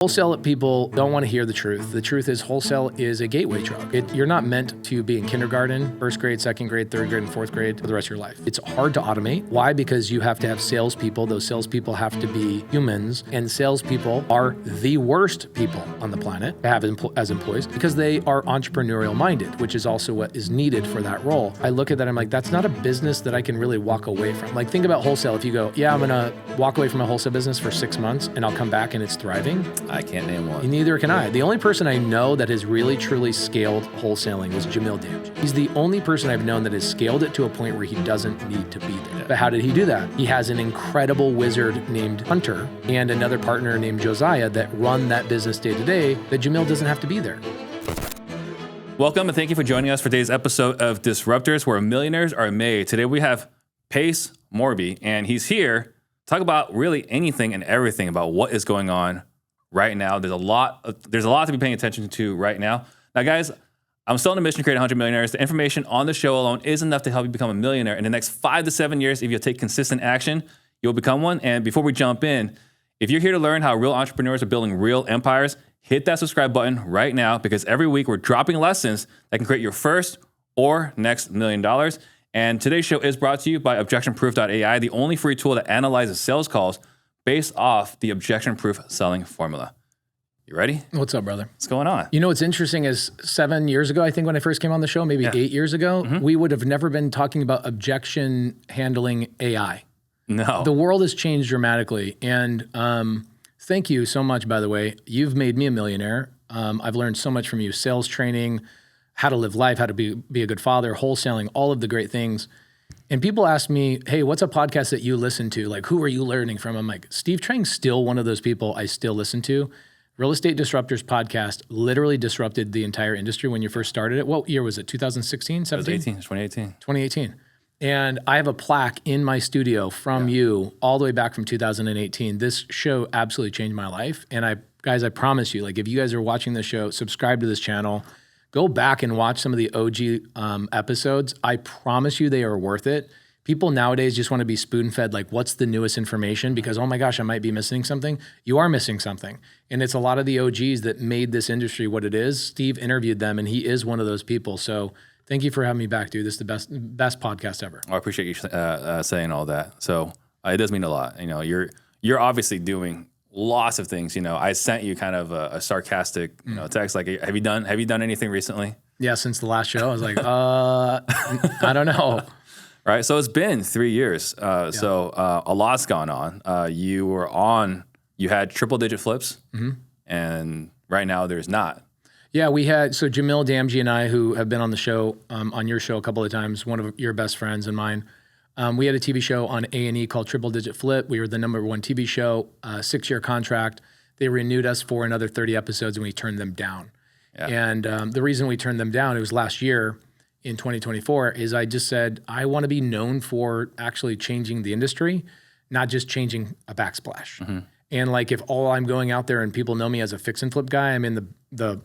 Wholesale people don't want to hear the truth. The truth is wholesale is a gateway drug. You're not meant to be in kindergarten, first grade, second grade, third grade, and fourth grade for the rest of your life. It's hard to automate. Why? Because you have to have salespeople. Those salespeople have to be humans, and salespeople are the worst people on the planet to have as employees because they are entrepreneurial minded, which is also what is needed for that role. I look at that, I'm like, that's not a business that I can really walk away from. Like, think about wholesale. If you go, yeah, I'm gonna walk away from a wholesale business for 6 months and I'll come back and it's thriving. I can't name one. Neither can I. The only person I know that has really truly scaled wholesaling was Jamil Damji. He's the only person I've known that has scaled it to a point where he doesn't need to be there. Yeah. But how did he do that? He has an incredible wizard named Hunter and another partner named Josiah that run that business day to day that Jamil doesn't have to be there. Welcome and thank you for joining us for today's episode of Disruptors, where millionaires are made. Today we have Pace Morby, and he's here to talk about really anything and everything about what is going on right now. There's a lot to be paying attention to right now. Now, guys, I'm still on a mission to create 100 millionaires. The information on the show alone is enough to help you become a millionaire. In the next 5 to 7 years, if you take consistent action, you'll become one. And before we jump in, if you're here to learn how real entrepreneurs are building real empires, hit that subscribe button right now, because every week we're dropping lessons that can create your first or next $1 million. And today's show is brought to you by Objectionproof AI, the only free tool that analyzes sales calls based off the objection-proof selling formula. You ready? What's up, brother? What's going on? You know what's interesting is 7 years ago, I think when I first came on the show, maybe 8 years ago, we would have never been talking about objection handling AI. No. The world has changed dramatically. And thank you so much, by the way. You've made me a millionaire. I've learned so much from you. Sales training, how to live life, how to be a good father, wholesaling, all of the great things. And people ask me, hey, what's a podcast that you listen to? Like, who are you learning from? I'm like, Steve Trang's still one of those people I still listen to. Real Estate Disruptors podcast literally disrupted the entire industry when you first started it. What year was it? 2016, 17? It was 2018. 2018. And I have a plaque in my studio from you all the way back from 2018. This show absolutely changed my life. And I promise you, like, if you guys are watching this show, subscribe to this channel. Go back and watch some of the OG episodes. I promise you they are worth it. People nowadays just want to be spoon-fed, like, what's the newest information? Because, oh my gosh, I might be missing something. You are missing something. And it's a lot of the OGs that made this industry what it is. Steve interviewed them, and he is one of those people. So thank you for having me back, dude. This is the best podcast ever. I appreciate you saying all that. So it does mean a lot. You know, you're obviously doing lots of things. You know, I sent you kind of a sarcastic, text like, have you done anything recently? Yeah, since the last show, I was like, I don't know. Right, so it's been 3 years. So a lot's gone on. You had triple-digit flips, and right now there's not. Yeah, so Jamil Damji and I, who have been on the show, on your show a couple of times, one of your best friends and mine, we had a TV show on A&E called Triple Digit Flip. We were the #1 TV show, 6-year contract. They renewed us for another 30 episodes, and we turned them down. Yeah. And the reason we turned them down, it was last year in 2024, is I just said, I want to be known for actually changing the industry, not just changing a backsplash. And like, if all I'm going out there and people know me as a fix and flip guy, I'm in the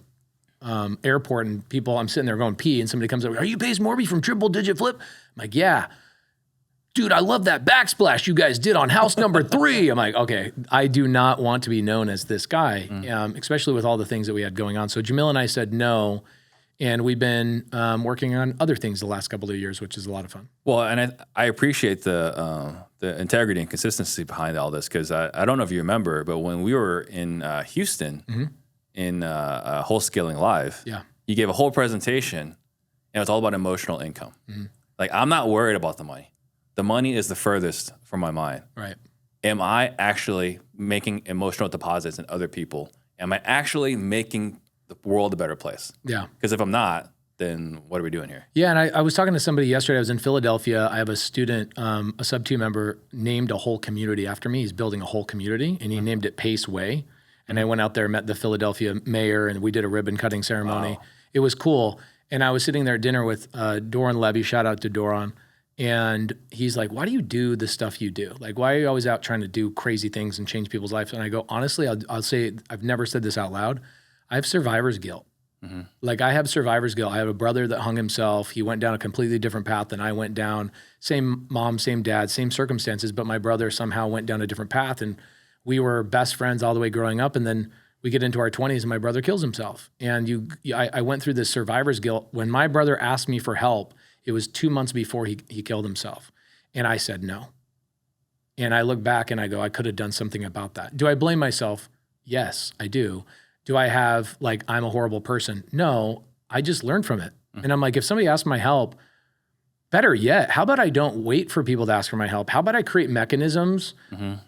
airport and I'm sitting there going pee, and somebody comes over, are you Pace Morby from Triple Digit Flip? I'm like, yeah. Dude, I love that backsplash you guys did on house number 3. I'm like, okay, I do not want to be known as this guy, especially with all the things that we had going on. So Jamil and I said no, and we've been working on other things the last couple of years, which is a lot of fun. Well, and I appreciate the integrity and consistency behind all this, because I don't know if you remember, but when we were in Houston in Wholesaling Live, you gave a whole presentation, and it was all about emotional income. Like, I'm not worried about the money. The money is the furthest from my mind. Right. Am I actually making emotional deposits in other people? Am I actually making the world a better place? Yeah. Because if I'm not, then what are we doing here? Yeah, and I was talking to somebody yesterday. I was in Philadelphia. I have a student, a Subto member, named a whole community after me. He's building a whole community, and he named it Pace Way. And I went out there, met the Philadelphia mayor, and we did a ribbon cutting ceremony. Wow. It was cool. And I was sitting there at dinner with Doran Levy. Shout out to Doran. And he's like, why do you do the stuff you do? Like, why are you always out trying to do crazy things and change people's lives? And I go, honestly, I'll say, I've never said this out loud. I have survivor's guilt. Like, I have survivor's guilt. I have a brother that hung himself. He went down a completely different path than I went down. Same mom, same dad, same circumstances, but my brother somehow went down a different path. And we were best friends all the way growing up. And then We get into our 20s and my brother kills himself. And I went through this survivor's guilt. When my brother asked me for help, it was 2 months before he killed himself. And I said no. And I look back and I go, I could have done something about that. Do I blame myself? Yes, I do. Do I have I'm a horrible person? No, I just learned from it. And I'm like, if somebody asks my help, better yet, how about I don't wait for people to ask for my help? How about I create mechanisms?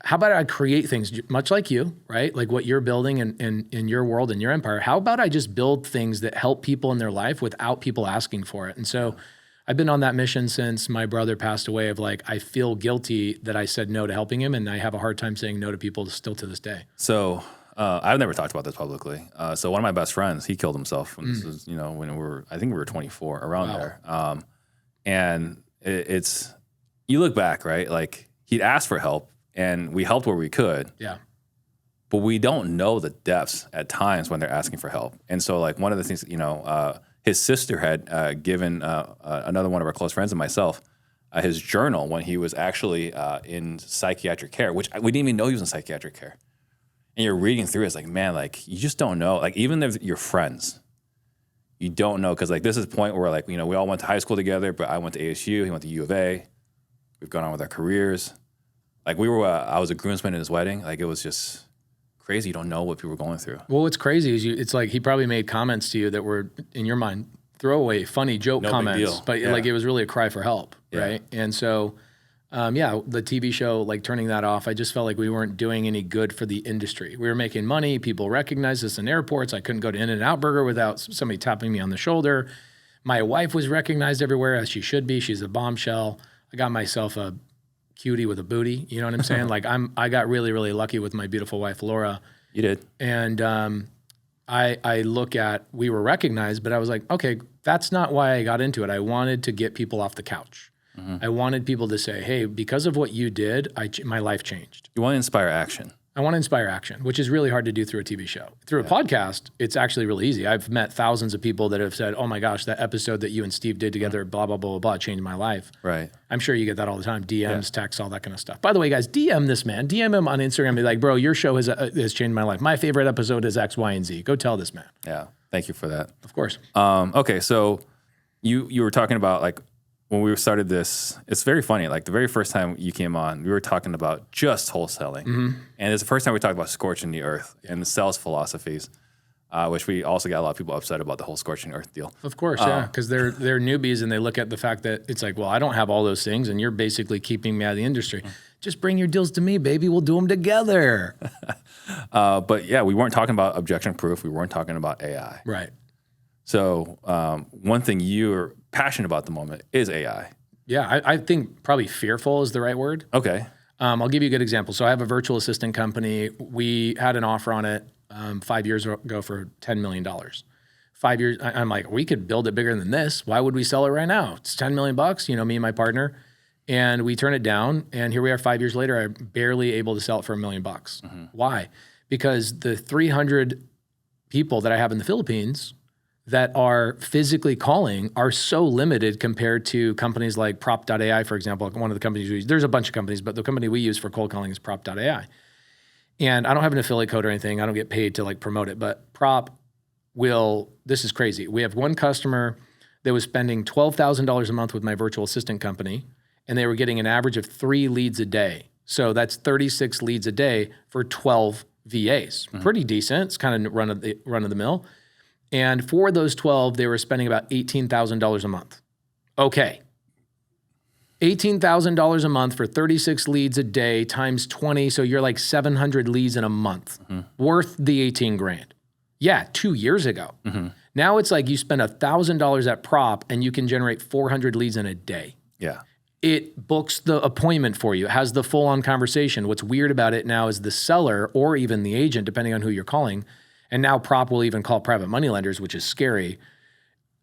How about I create things much like you, right? Like what you're building in your world and your empire. How about I just build things that help people in their life without people asking for it? And so I've been on that mission since my brother passed away of I feel guilty that I said no to helping him. And I have a hard time saying no to people still to this day. So I've never talked about this publicly. So one of my best friends, he killed himself when this was, when I think we were 24, around there. And it's, you look back, right? He'd asked for help and we helped where we could. Yeah. But we don't know the depths at times when they're asking for help. And so one of the things, his sister had given another one of our close friends and myself his journal when he was actually in psychiatric care, which we didn't even know he was in psychiatric care. And you're reading through it, it's man, you just don't know. Even if you're friends, you don't know, because this is a point where we all went to high school together, but I went to ASU, he went to U of A. We've gone on with our careers. I was a groomsman in his wedding. It was just crazy. You don't know what people were going through. Well, what's crazy is it's he probably made comments to you that were in your mind throwaway, funny joke comments, but it was really a cry for help, right? And so, the TV show, turning that off, I just felt like we weren't doing any good for the industry. We were making money. People recognized us in airports. I couldn't go to In-N-Out Burger without somebody tapping me on the shoulder. My wife was recognized everywhere, as she should be. She's a bombshell. I got myself a cutie with a booty. You know what I'm saying? I got really, really lucky with my beautiful wife, Laura. You did. And I look at, we were recognized, but I was okay, that's not why I got into it. I wanted to get people off the couch. I wanted people to say, hey, because of what you did, my life changed. You want to inspire action. I want to inspire action, which is really hard to do through a TV show. Through a podcast, it's actually really easy. I've met thousands of people that have said, oh my gosh, that episode that you and Steve did together, blah, blah, blah, blah, blah, changed my life. Right. I'm sure you get that all the time. DMs, texts, all that kind of stuff. By the way, guys, DM this man. DM him on Instagram and be like, bro, your show has changed my life. My favorite episode is X, Y, and Z. Go tell this man. Yeah. Thank you for that. Of course. Okay. So you were talking about when we started this, it's very funny. The very first time you came on, we were talking about just wholesaling. And it's the first time we talked about scorching the earth and the sales philosophies, which we also got a lot of people upset about the whole scorching earth deal. Of course, yeah, because they're newbies and they look at the fact that it's well, I don't have all those things and you're basically keeping me out of the industry. Just bring your deals to me, baby. We'll do them together. But yeah, we weren't talking about objection proof. We weren't talking about AI. Right. So one thing you're passionate about at the moment is AI. Yeah, I think probably fearful is the right word. Okay. I'll give you a good example. So I have a virtual assistant company. We had an offer on it 5 years ago for $10 million. 5 years, I'm we could build it bigger than this. Why would we sell it right now? It's $10 million, me and my partner. And we turned it down. And here we are 5 years later, I'm barely able to sell it for $1 million. Why? Because the 300 people that I have in the Philippines that are physically calling are so limited compared to companies like Prop.ai, for example. One of the companies we use, there's a bunch of companies, but the company we use for cold calling is Prop.ai. And I don't have an affiliate code or anything. I don't get paid to promote it, but Prop this is crazy. We have one customer that was spending $12,000 a month with my virtual assistant company, and they were getting an average of 3 leads a day. So that's 36 leads a day for 12 VAs. Pretty decent. It's kind of run of the mill. And for those 12, they were spending about $18,000 a month. Okay. $18,000 a month for 36 leads a day times 20. So you're 700 leads in a month, worth the 18 grand. Yeah, 2 years ago. Now it's you spend $1,000 at Prop and you can generate 400 leads in a day. Yeah. It books the appointment for you, has the full-on conversation. What's weird about it now is the seller or even the agent, depending on who you're calling, and now Prop will even call private money lenders, which is scary.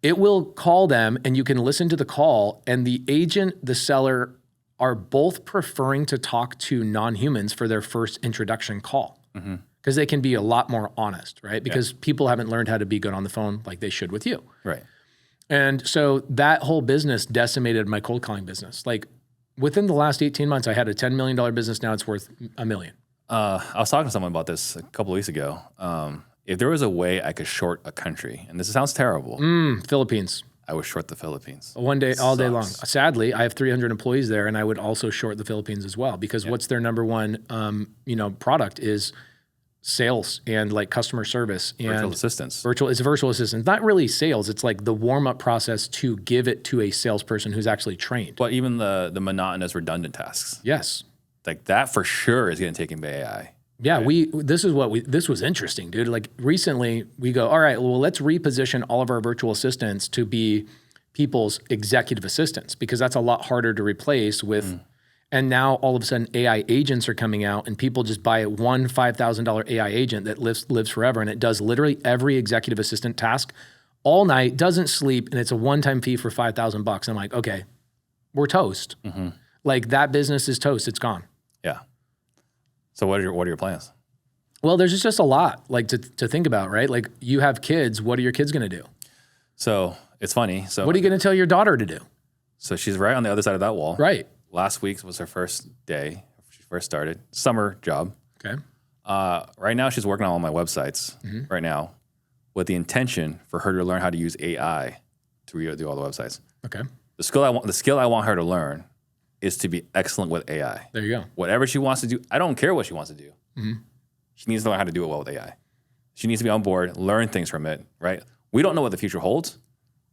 It will call them and you can listen to the call, and the agent, the seller are both preferring to talk to non-humans for their first introduction call because they can be a lot more honest, right? Because people haven't learned how to be good on the phone like they should with you. Right. And so that whole business decimated my cold calling business. Within the last 18 months, I had a $10 million business. Now it's worth $1 million. I was talking to someone about this a couple of weeks ago. If there was a way I could short a country, and this sounds terrible, Philippines. I would short the Philippines. One day, all day long. Sucks. Sadly, I have 300 employees there, and I would also short the Philippines as well because what's their number one, product is sales and like customer service and Virtual assistants. It's a virtual assistant. Not really sales. It's like the warm up process to give it to a salesperson who's actually trained. But even the monotonous, redundant tasks, Yes. like that for sure is getting taken by AI. Yeah, this was interesting, dude. Like recently we go, all right, well, let's reposition all of our virtual assistants to be people's executive assistants because that's a lot harder to replace with. And now all of a sudden AI agents are coming out and people just buy one $5,000 AI agent that lives forever. And it does literally every executive assistant task all night, doesn't sleep. And it's a one-time fee for $5,000. I'm like, okay, we're toast. Like that business is toast. It's gone. Yeah. So what are your plans? Well, there's just a lot like to think about, right? Like you have kids. What are your kids going to do? So it's funny. So What are you going to tell your daughter to do? So she's right on the other side of that wall. Right. Last week was her first day. She first started summer job. Okay. Right now she's working on all my websites right now with the intention for her to learn how to use AI to do all the websites. Okay. The skill I want her to learn is to be excellent with AI. There you go. Whatever she wants to do, I don't care what she wants to do. She needs to learn how to do it well with AI. She needs to be on board, learn things from it, right? We don't know what the future holds.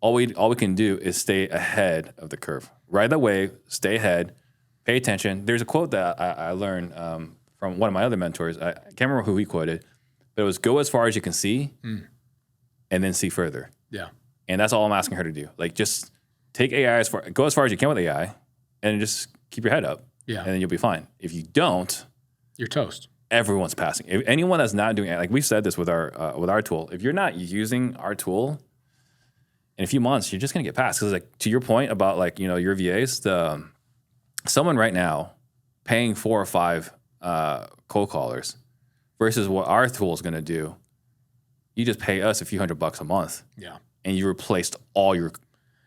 All we can do is stay ahead of the curve. Ride the wave, stay ahead, pay attention. There's a quote that I learned from one of my other mentors. I can't remember who he quoted, but it was go as far as you can see and then see further. Yeah. And that's all I'm asking her to do. Like just take AI go as far as you can with AI and just keep your head up. Yeah. And then you'll be fine. If you don't, You're toast. everyone's passing. If anyone that's not doing it, like we've said this with our tool, if you're not using our tool, in a few months, you're just gonna get passed. Because like to your point about like your VAs, someone right now paying 4 or 5 cold callers versus what our tool is gonna do, you just pay us a few $100 a month, Yeah. and you replaced all your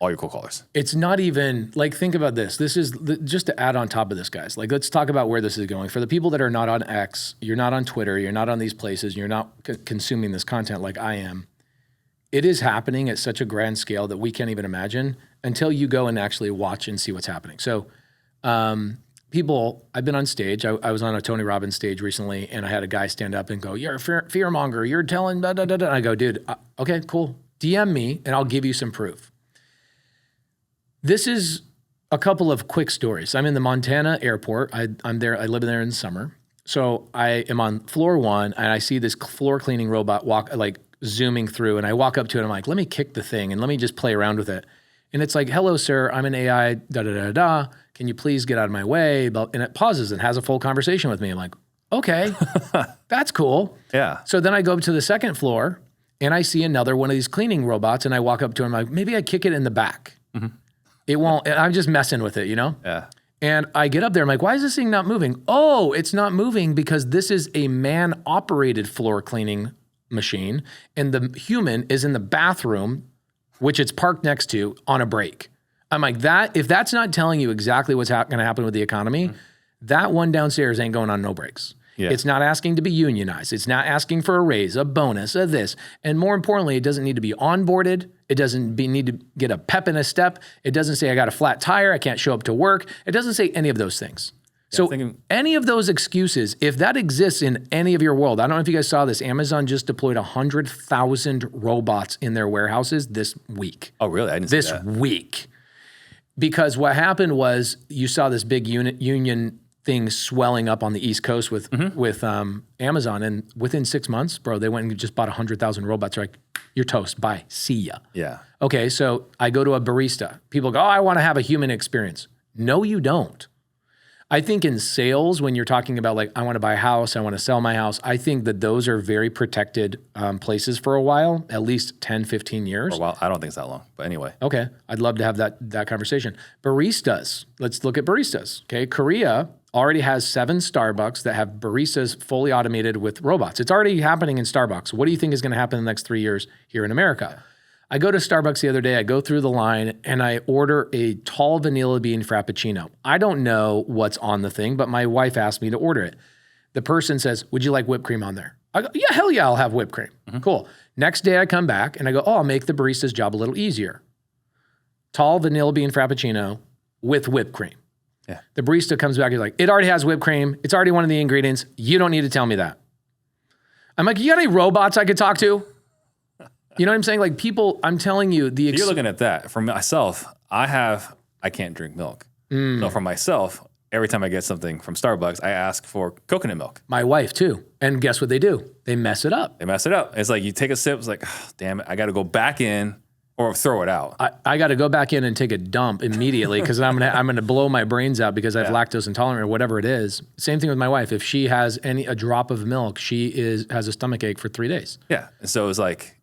cold callers. It's not even like, think about this. This is just to add on top of this, guys. Like, let's talk about where this is going. For the people that are not on X, you're not on Twitter, you're not on these places, you're not consuming this content like I am. It is happening at such a grand scale that we can't even imagine until you go and actually watch and see what's happening. So, I've been on stage. I was on a Tony Robbins stage recently, and I had a guy stand up and go, "You're a fear monger. You're telling da da da da." I go, "Dude, okay, cool. DM me, and I'll give you some proof." This is a couple of quick stories. I'm in the Montana airport. I'm there. I live there in the summer. So I am on floor 1, and I see this floor cleaning robot zooming through, and I walk up to it. I'm like, let me kick the thing, and let me just play around with it. And it's like, hello, sir. I'm an AI, da da da da. Can you please get out of my way? And it pauses and has a full conversation with me. I'm like, okay, that's cool. Yeah. So then I go up to the second floor, and I see another one of these cleaning robots, and I walk up to him. I'm like, maybe I kick it in the back. It won't. I'm just messing with it, Yeah. And I get up there. I'm like, why is this thing not moving? Oh, it's not moving because this is a man-operated floor cleaning machine, and the human is in the bathroom, which it's parked next to, on a break. I'm like, if that's not telling you exactly what's going to happen with the economy, that one downstairs ain't going on no breaks. Yeah. It's not asking to be unionized. It's not asking for a raise, a bonus, a this. And more importantly, it doesn't need to be onboarded. It doesn't need to get a pep in a step. It doesn't say I got a flat tire, I can't show up to work. It doesn't say any of those things. So any of those excuses, if that exists in any of your world, I don't know if you guys saw this, Amazon just deployed 100,000 robots in their warehouses this week. Oh, really? I didn't see that. This week. Because what happened was you saw this big union thing swelling up on the East Coast with Amazon, and within 6 months, bro, they went and just bought 100,000 robots. They're like, you're toast, bye, see ya. Yeah. Okay, so I go to a barista. People go, oh, I want to have a human experience. No, you don't. I think in sales, when you're talking about like, I want to buy a house, I want to sell my house, I think that those are very protected places for a while, at least 10, 15 years. Well, I don't think it's that long, but anyway. Okay, I'd love to have that conversation. Baristas, let's look at baristas. Okay, Korea already has 7 Starbucks that have baristas fully automated with robots. It's already happening in Starbucks. What do you think is going to happen in the next 3 years here in America? I go to Starbucks the other day, I go through the line, and I order a tall vanilla bean frappuccino. I don't know what's on the thing, but my wife asked me to order it. The person says, would you like whipped cream on there? I go, yeah, hell yeah, I'll have whipped cream. Cool. Next day I come back and I go, oh, I'll make the barista's job a little easier. Tall vanilla bean frappuccino with whipped cream. Yeah. The barista comes back, he's like, it already has whipped cream. It's already one of the ingredients. You don't need to tell me that. I'm like, you got any robots I could talk to? You know what I'm saying? Like people, I'm telling you, you're looking at that. For myself, I can't drink milk. So for myself, every time I get something from Starbucks, I ask for coconut milk. My wife too. And guess what they do? They mess it up. It's like you take a sip, it's like, oh, damn it, I got to go back in or throw it out. I got to go back in and take a dump immediately because I'm gonna blow my brains out because I have lactose intolerant or whatever it is. Same thing with my wife. If she has a drop of milk, she has a stomachache for 3 days. Yeah. And so it's like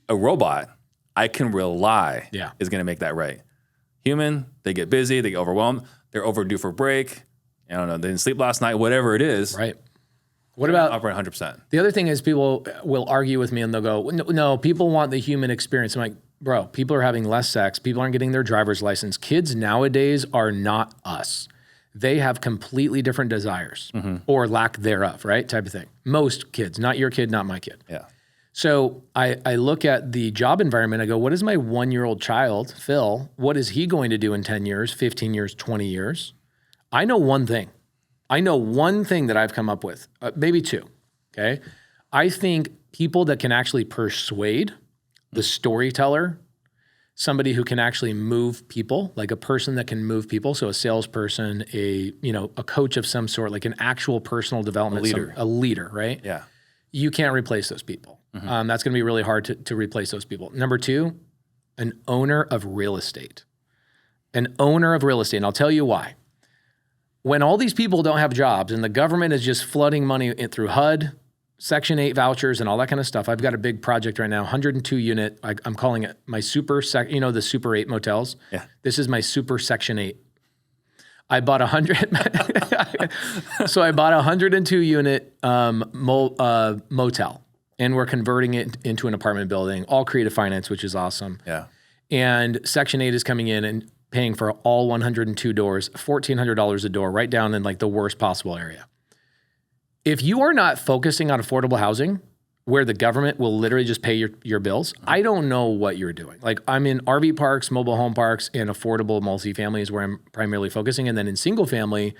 a robot, I can rely is going to make that right. Human, they get busy, they get overwhelmed, they're overdue for break. I don't know, they didn't sleep last night, whatever it is. Right. What about operate 100%? The other thing is people will argue with me and they'll go, no, people want the human experience. I'm like, bro, people are having less sex. People aren't getting their driver's license. Kids nowadays are not us. They have completely different desires or lack thereof, right? Type of thing. Most kids, not your kid, not my kid. Yeah. So I look at the job environment. I go, what is my 1-year-old child, Phil, what is he going to do in 10 years, 15 years, 20 years? I know one thing. I know one thing that I've come up with, maybe two, okay? I think people that can actually persuade, the storyteller, somebody who can actually move people, like a person that can move people, so a salesperson, a coach of some sort, like an actual personal development, a leader, right? Yeah. You can't replace those people. That's going to be really hard to replace those people. Number two, an owner of real estate. An owner of real estate, and I'll tell you why. When all these people don't have jobs and the government is just flooding money in through HUD, Section 8 vouchers and all that kind of stuff, I've got a big project right now, 102 unit, I'm calling it my super, the Super 8 motels. Yeah. This is my super Section 8. I bought 100, so I bought a 102 unit motel. And we're converting it into an apartment building, all creative finance, which is awesome. Yeah. And Section 8 is coming in and paying for all 102 doors, $1,400 a door, right down in like the worst possible area. If you are not focusing on affordable housing, where the government will literally just pay your bills, I don't know what you're doing. Like I'm in RV parks, mobile home parks, and affordable multifamily is where I'm primarily focusing. And then in single family,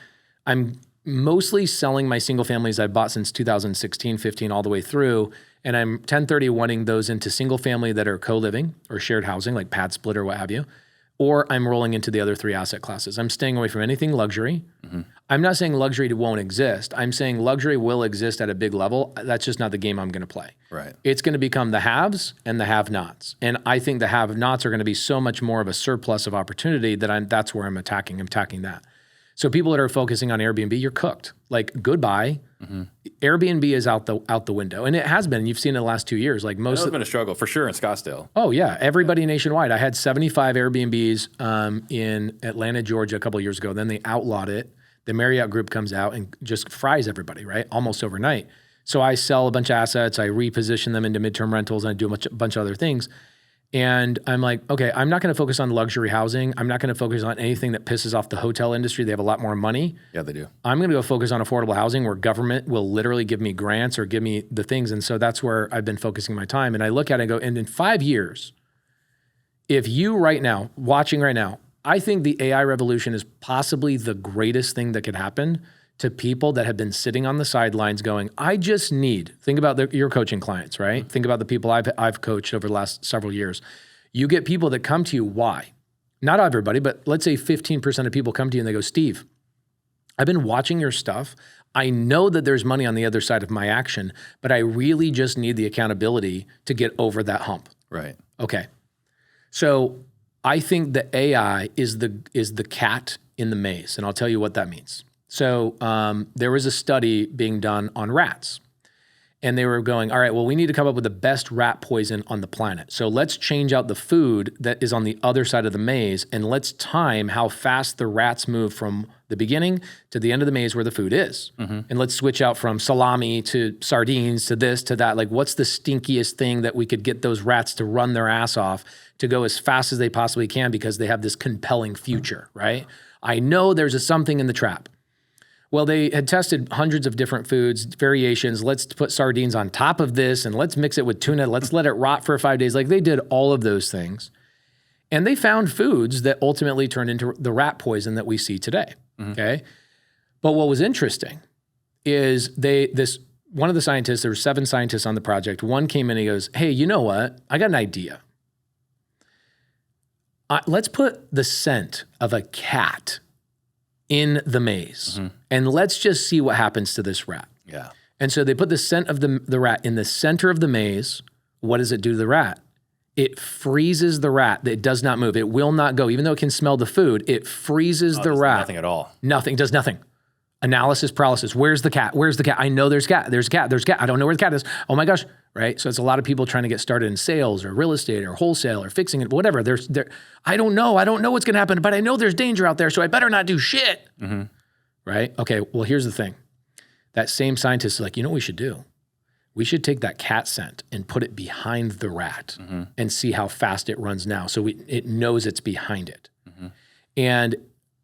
I'm mostly selling my single families I've bought since 2016, 15, all the way through. And I'm 1031ing those into single family that are co-living or shared housing, like pad split or what have you. Or I'm rolling into the other 3 asset classes. I'm staying away from anything luxury. I'm not saying luxury won't exist. I'm saying luxury will exist at a big level. That's just not the game I'm going to play. Right. It's going to become the haves and the have-nots. And I think the have-nots are going to be so much more of a surplus of opportunity that that's where I'm attacking. I'm attacking that. So people that are focusing on Airbnb, you're cooked. Like goodbye. Airbnb is out the window, and it has been. You've seen it the last 2 years. Like most, it's been a struggle for sure in Scottsdale. Oh yeah, everybody nationwide. I had 75 Airbnbs in Atlanta, Georgia, a couple of years ago. Then they outlawed it. The Marriott group comes out and just fries everybody, right? Almost overnight. So I sell a bunch of assets. I reposition them into midterm rentals, and I do a bunch of other things. And I'm like, okay, I'm not going to focus on luxury housing. I'm not going to focus on anything that pisses off the hotel industry. They have a lot more money. Yeah, they do. I'm going to go focus on affordable housing where government will literally give me grants or give me the things. And so that's where I've been focusing my time. And I look at it and go, and in 5 years, if you right now, watching right now, I think the AI revolution is possibly the greatest thing that could happen to people that have been sitting on the sidelines going, I just need, think about your coaching clients, right? Think about the people I've coached over the last several years. You get people that come to you, why? Not everybody, but let's say 15% of people come to you and they go, Steve, I've been watching your stuff. I know that there's money on the other side of my action, but I really just need the accountability to get over that hump. Right. Okay. So I think the AI is the cat in the maze, and I'll tell you what that means. So there was a study being done on rats, and they were going, all right, well, we need to come up with the best rat poison on the planet. So let's change out the food that is on the other side of the maze, and let's time how fast the rats move from the beginning to the end of the maze where the food is. And let's switch out from salami to sardines to this to that. Like, what's the stinkiest thing that we could get those rats to run their ass off to go as fast as they possibly can because they have this compelling future, right? I know there's something in the trap. Well, they had tested hundreds of different foods, variations. Let's put sardines on top of this and let's mix it with tuna. Let's let it rot for 5 days. Like they did all of those things. And they found foods that ultimately turned into the rat poison that we see today. Okay. But what was interesting is one of the scientists, there were 7 scientists on the project. One came in and he goes, hey, you know what? I got an idea. Let's put the scent of a cat in the maze and let's just see what happens to this rat. Yeah. And so they put the scent of the rat in the center of the maze. What does it do to the rat? It freezes the rat. It does not move. It will not go. Even though it can smell the food, it freezes the rat. Nothing at all. Nothing, does nothing. Analysis paralysis. Where's the cat? Where's the cat? I know there's a cat. There's a cat. There's a cat. I don't know where the cat is. Oh my gosh. Right? So it's a lot of people trying to get started in sales or real estate or wholesale or fixing it, whatever. I don't know. I don't know what's going to happen, but I know there's danger out there, so I better not do shit. Right? Okay, well, here's the thing. That same scientist is like, you know what we should do? We should take that cat scent and put it behind the rat and see how fast it runs now. So it knows it's behind it. And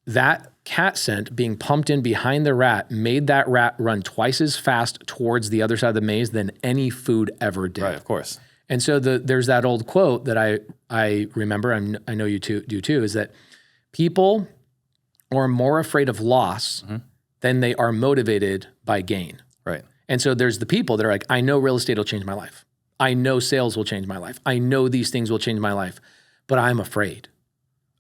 that cat scent being pumped in behind the rat made that rat run twice as fast towards the other side of the maze than any food ever did. Right, of course. And so there's that old quote that I remember, I know you do too, is that people are more afraid of loss than they are motivated by gain. Right. And so there's the people that are like, I know real estate will change my life. I know sales will change my life. I know these things will change my life, but I'm afraid.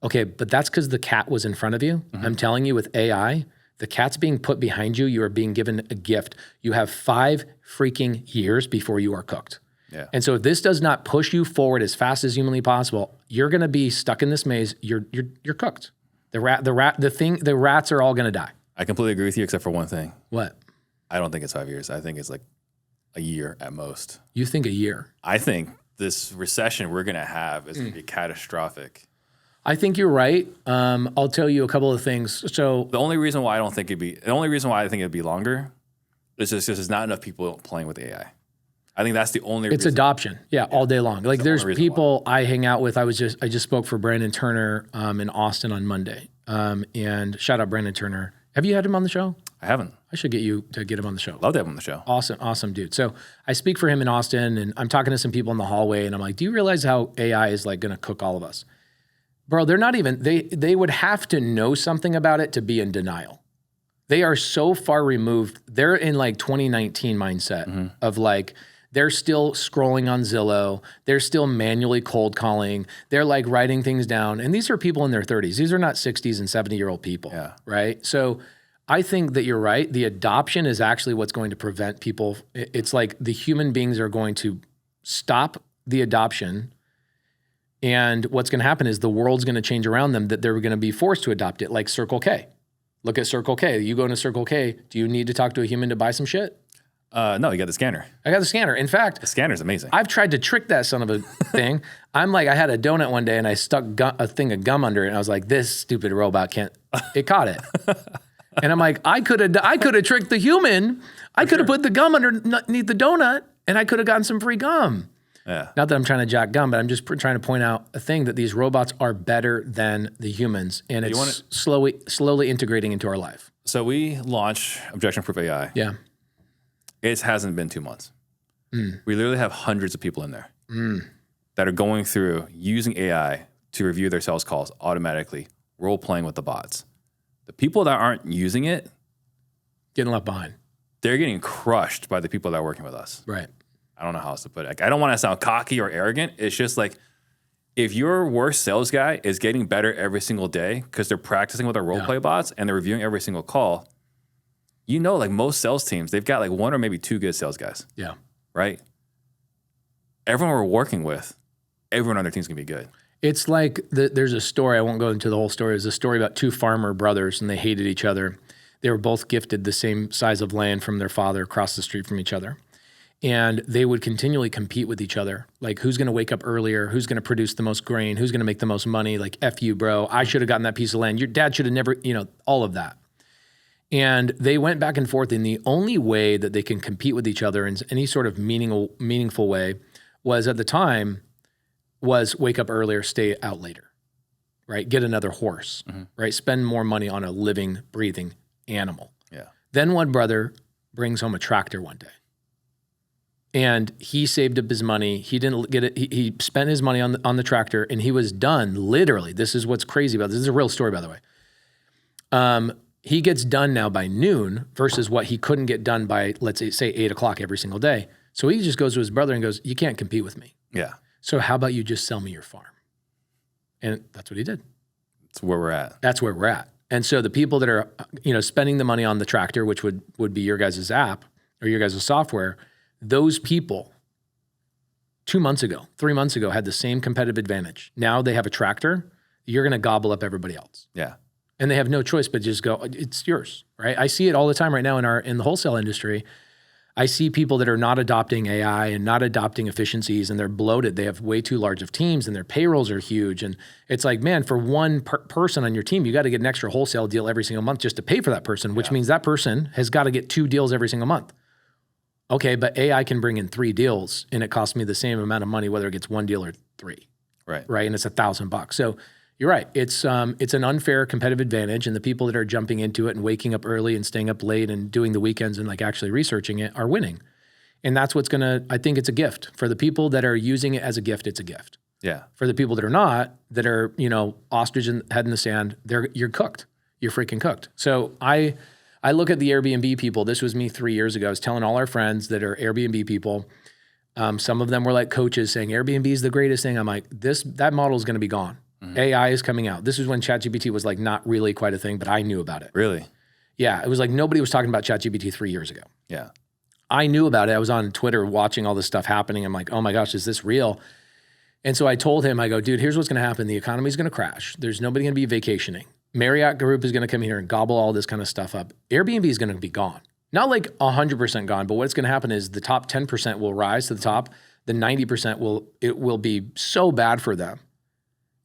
Okay, but that's because the cat was in front of you. I'm telling you, with AI, the cat's being put behind you. You are being given a gift. You have 5 freaking years before you are cooked. Yeah. And so if this does not push you forward as fast as humanly possible, you're going to be stuck in this maze. You're cooked. The rats are all going to die. I completely agree with you, except for one thing. What? I don't think it's 5 years. I think it's like a year at most. You think a year? I think this recession we're going to have is going to be catastrophic. I think you're right. I'll tell you a couple of things. So The only reason why I think it'd be longer is just there's not enough people playing with AI. I think that's the only reason. It's adoption. Yeah, all day long. Like there's only reason people I hang out with. I just spoke for Brandon Turner in Austin on Monday. And shout out Brandon Turner. Have you had him on the show? I haven't. I should get you to get him on the show. Love to have him on the show. Awesome dude. So I speak for him in Austin and I'm talking to some people in the hallway and I'm like, do you realize how AI is like going to cook all of us? Bro, they're not even, they would have to know something about it to be in denial. They are so far removed. They're in like 2019 mindset of like, they're still scrolling on Zillow. They're still manually cold calling. They're like writing things down. And these are people in their 30s. These are not 60s and 70-year-old people, right? So I think that you're right. The adoption is actually what's going to prevent people. It's like the human beings are going to stop the adoption. And what's going to happen is the world's going to change around them, that they're going to be forced to adopt it, like Circle K. Look at Circle K. You go into Circle K, do you need to talk to a human to buy some shit? No, you got the scanner. I got the scanner. In fact, The scanner's amazing. I've tried to trick that son of a thing. I had a donut one day and I stuck a thing of gum under it and I was like, this stupid robot can't, it caught it. And I'm like, I could have tricked the human. I could have put the gum underneath the donut and I could have gotten some free gum. Yeah. Not that I'm trying to jack gum, but I'm just trying to point out a thing that these robots are better than the humans, and it's slowly integrating into our life. So we launched Objectionproof AI. Yeah. It hasn't been 2 months. We literally have hundreds of people in there that are going through using AI to review their sales calls automatically, role playing with the bots. The people that aren't using it, Getting left behind. they're getting crushed by the people that are working with us. Right. I don't know how else to put it. Like, I don't want to sound cocky or arrogant. It's just like, if your worst sales guy is getting better every single day because they're practicing with our role play bots and they're reviewing every single call, you know, like most sales teams, they've got like 1 or maybe 2 good sales guys. Yeah. Right? Everyone we're working with, everyone on their team's gonna be good. It's like there's a story. I won't go into the whole story. There's a story about 2 farmer brothers and they hated each other. They were both gifted the same size of land from their father across the street from each other. And they would continually compete with each other. Like, who's going to wake up earlier? Who's going to produce the most grain? Who's going to make the most money? Like, F you, bro. I should have gotten that piece of land. Your dad should have never, all of that. And they went back and forth. And the only way that they can compete with each other in any sort of meaningful way was, at the time, was wake up earlier, stay out later, right? Get another horse, right? Spend more money on a living, breathing animal. Yeah. Then one brother brings home a tractor one day. And he saved up his money. He didn't get it. He spent his money on the tractor, and he was done. Literally, this is what's crazy about this. This is a real story, by the way. He gets done now by noon versus what he couldn't get done by, let's say 8 o'clock every single day. So he just goes to his brother and goes, "You can't compete with me. Yeah. So how about you just sell me your farm?" And that's what he did. That's where we're at. That's where we're at. And so the people that are, spending the money on the tractor, which would be your guys' app or your guys' software, those people 2 months ago, 3 months ago had the same competitive advantage. Now they have a tractor. You're going to gobble up everybody else. Yeah. And they have no choice but just go, it's yours, right? I see it all the time right now in the wholesale industry. I see people that are not adopting AI and not adopting efficiencies, and they're bloated. They have way too large of teams, and their payrolls are huge. And it's like, man, for one person on your team, you got to get an extra wholesale deal every single month just to pay for that person, which means that person has got to get 2 deals every single month. Okay, but AI can bring in 3 deals, and it costs me the same amount of money whether it gets 1 deal or 3. Right, and it's $1,000. So you're right. It's an unfair competitive advantage, and the people that are jumping into it and waking up early and staying up late and doing the weekends and like actually researching it are winning. And that's what's I think it's a gift. For the people that are using it as a gift, it's a gift. Yeah. For the people that are not, that are, ostrich head in the sand, you're cooked. You're freaking cooked. So I look at the Airbnb people. This was me 3 years ago. I was telling all our friends that are Airbnb people. Some of them were like coaches saying Airbnb is the greatest thing. I'm like, that model is going to be gone. Mm-hmm. AI is coming out. This is when ChatGPT was like not really quite a thing, but I knew about it. Really? Yeah. It was like nobody was talking about ChatGPT 3 years ago. Yeah. I knew about it. I was on Twitter watching all this stuff happening. I'm like, oh my gosh, is this real? And so I told him, I go, dude, here's what's going to happen. The economy is going to crash. There's nobody going to be vacationing. Marriott Group is going to come here and gobble all this kind of stuff up. Airbnb is going to be gone. Not like 100% gone, but what's going to happen is the top 10% will rise to the top. The 90% will be so bad for them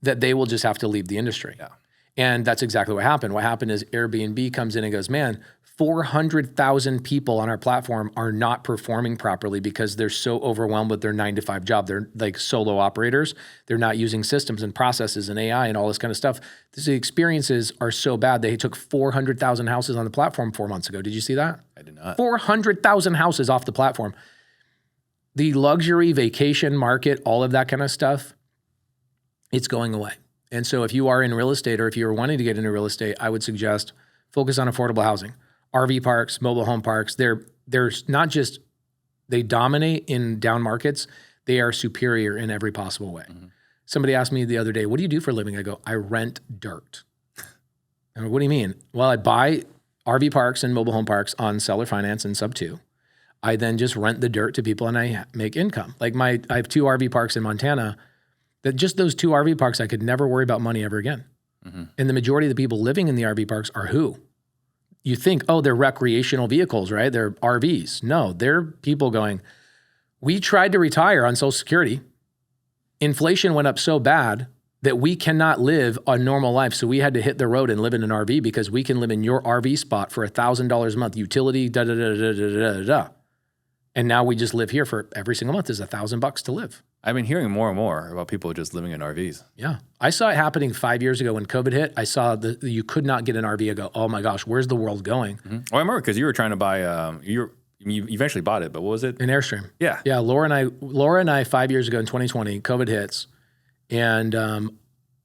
that they will just have to leave the industry. Yeah. And that's exactly what happened. What happened is Airbnb comes in and goes, man, 400,000 people on our platform are not performing properly because they're so overwhelmed with their 9-to-5 job. They're like solo operators. They're not using systems and processes and AI and all this kind of stuff. The experiences are so bad. They took 400,000 houses on the platform 4 months ago. Did you see that? I did not. 400,000 houses off the platform. The luxury vacation market, all of that kind of stuff, it's going away. And so if you are in real estate or if you're wanting to get into real estate, I would suggest focus on affordable housing. RV parks, mobile home parks, they're not just, they dominate in down markets, they are superior in every possible way. Mm-hmm. Somebody asked me the other day, what do you do for a living? I go, I rent dirt. I go, what do you mean? Well, I buy RV parks and mobile home parks on seller finance and Subto. I then just rent the dirt to people and I make income. Like I have 2 RV parks in Montana. That just those 2 RV parks, I could never worry about money ever again. Mm-hmm. And the majority of the people living in the RV parks are who? You think, oh, they're recreational vehicles, right? They're RVs. No, they're people going, we tried to retire on Social Security. Inflation went up so bad that we cannot live a normal life. So we had to hit the road and live in an RV because we can live in your RV spot for $1,000 a month, utility, da-da-da-da-da-da-da. And now we just live here for every single month is $1,000 to live. I've been hearing more and more about people just living in RVs. Yeah. I saw it happening 5 years ago when COVID hit. I saw you could not get an RV. I go, oh my gosh, where's the world going? Mm-hmm. Oh, I remember because you were trying to buy, you eventually bought it, but what was it? An Airstream. Yeah. Yeah. Laura and I 5 years ago in 2020, COVID hits. And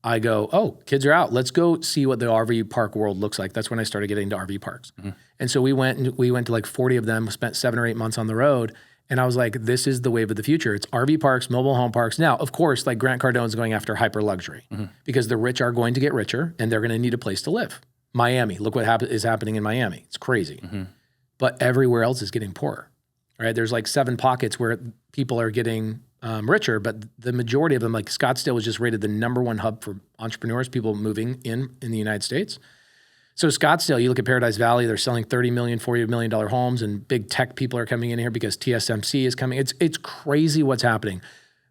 I go, oh, kids are out. Let's go see what the RV park world looks like. That's when I started getting into RV parks. Mm-hmm. And so we went to like 40 of them, spent 7 or 8 months on the road. And I was like, this is the wave of the future. It's RV parks, mobile home parks. Now, of course, like Grant Cardone's going after hyper luxury because the rich are going to get richer and they're going to need a place to live. Miami, look what is happening in Miami. It's crazy. Mm-hmm. But everywhere else is getting poorer, right? There's like 7 pockets where people are getting richer, but the majority of them, like Scottsdale was just rated the #1 hub for entrepreneurs, people moving in the United States. So Scottsdale, you look at Paradise Valley, they're selling $30 million, $40 million homes, and big tech people are coming in here because TSMC is coming. It's crazy what's happening.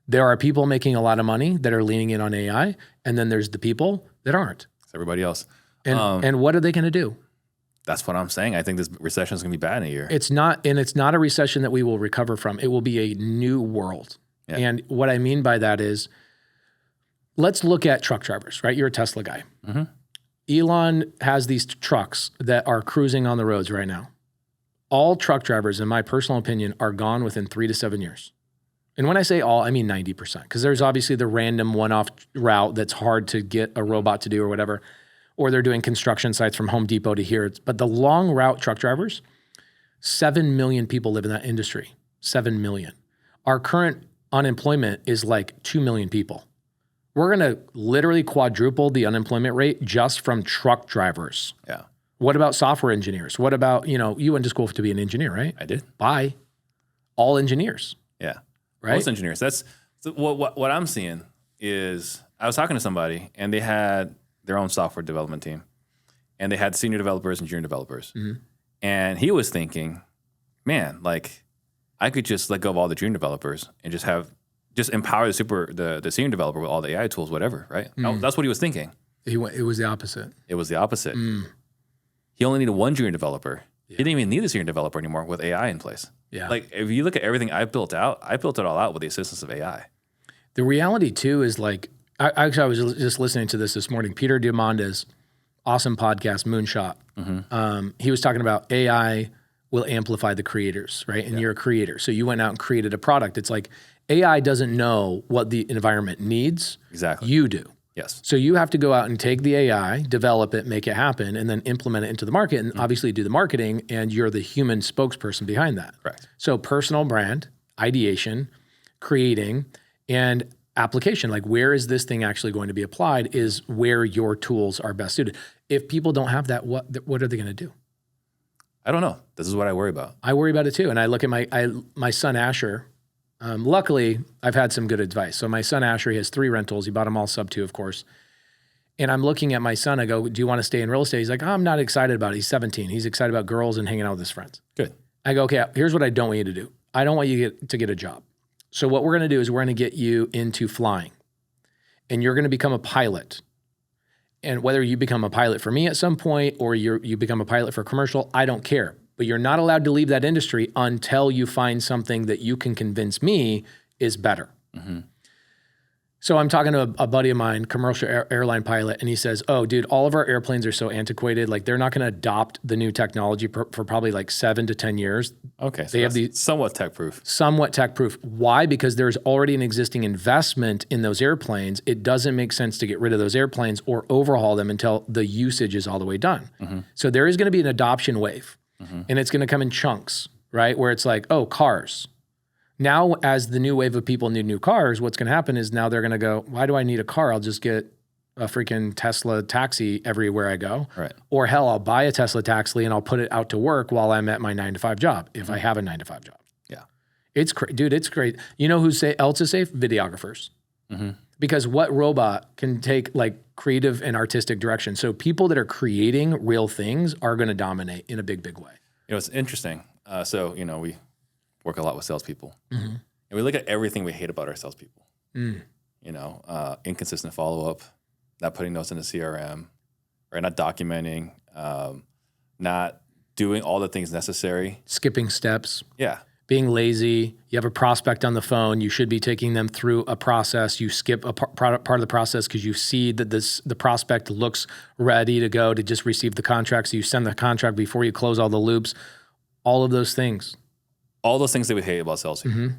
There are people making a lot of money that are leaning in on AI, and then there's the people that aren't. It's everybody else. And what are they going to do? That's what I'm saying. I think this recession is going to be bad in a year. It's not a recession that we will recover from. It will be a new world. Yeah. And what I mean by that is, let's look at truck drivers, right? You're a Tesla guy. Mm-hmm. Elon has these trucks that are cruising on the roads right now. all truck drivers, in my personal opinion, are gone within 3 to 7 years. And when I say all, I mean 90%, because there's obviously the random one-off route that's hard to get a robot to do or whatever, or they're doing construction sites from Home Depot to here. But the long route truck drivers, 7 million people live in that industry, 7 million. Our current unemployment is like 2 million people. We're going to literally quadruple the unemployment rate just from truck drivers. Yeah. What about software engineers? What about, you went to school to be an engineer, right? I did. Bye. All engineers. Yeah. Right? Most engineers. That's what I'm seeing is I was talking to somebody and they had their own software development team and they had senior developers and junior developers. Mm-hmm. And he was thinking, man, like I could just let go of all the junior developers and just empower the senior developer with all the AI tools, whatever, right? Mm. That's what he was thinking. It was the opposite. It was the opposite. Mm. He only needed one junior developer. Yeah. He didn't even need a senior developer anymore with AI in place. Yeah. Like if you look at everything I built out, I built it all out with the assistance of AI. The reality too is like, I was just listening to this morning. Peter Diamandis, awesome podcast, Moonshot. Mm-hmm. He was talking about AI will amplify the creators, right? And you're a creator. So you went out and created a product. It's like AI doesn't know what the environment needs. Exactly. You do. Yes. So you have to go out and take the AI, develop it, make it happen, and then implement it into the market and obviously do the marketing, and you're the human spokesperson behind that. Correct. So personal brand, ideation, creating, and application, like where is this thing actually going to be applied is where your tools are best suited. If people don't have that, what are they going to do? I don't know. This is what I worry about. I worry about it too. And I look at my son, Asher. Luckily, I've had some good advice. So my son, Asher, he has 3 rentals. He bought them all Subto, of course. And I'm looking at my son. I go, do you want to stay in real estate? He's like, I'm not excited about it. He's 17. He's excited about girls and hanging out with his friends. Good. I go, okay, here's what I don't want you to do. I don't want you to get a job. So what we're going to do is we're going to get you into flying. And you're going to become a pilot. And whether you become a pilot for me at some point or you become a pilot for commercial, I don't care. But you're not allowed to leave that industry until you find something that you can convince me is better. Mm-hmm. So I'm talking to a buddy of mine, commercial airline pilot, and he says, oh, dude, all of our airplanes are so antiquated. Like they're not going to adopt the new technology for probably like 7 to 10 years. Okay, so they have the somewhat tech proof. Somewhat tech proof. Why? Because there's already an existing investment in those airplanes. It doesn't make sense to get rid of those airplanes or overhaul them until the usage is all the way done. Mm-hmm. So there is going to be an adoption wave. Mm-hmm. And it's going to come in chunks, right? Where it's like, oh, cars. Now, as the new wave of people need new cars, what's going to happen is now they're going to go, why do I need a car? I'll just get a freaking Tesla taxi everywhere I go. Right. Or hell, I'll buy a Tesla taxi and I'll put it out to work while I'm at my 9-to-5 job, if I have a 9-to-5 job. Yeah. It's dude, it's great. You know who else is safe? Videographers. Mm-hmm. Because what robot can take like creative and artistic direction? So people that are creating real things are going to dominate in a big, big way. It's interesting. We work a lot with salespeople, mm-hmm. and we look at everything we hate about our salespeople. Mm. Inconsistent follow-up, not putting notes in the CRM, right? Not documenting, not doing all the things necessary. Skipping steps. Yeah. Being lazy. You have a prospect on the phone. You should be taking them through a process. You skip a part of the process because you see that the prospect looks ready to go to just receive the contract. So you send the contract before you close all the loops. All of those things. All those things that we hate about sales, mm-hmm.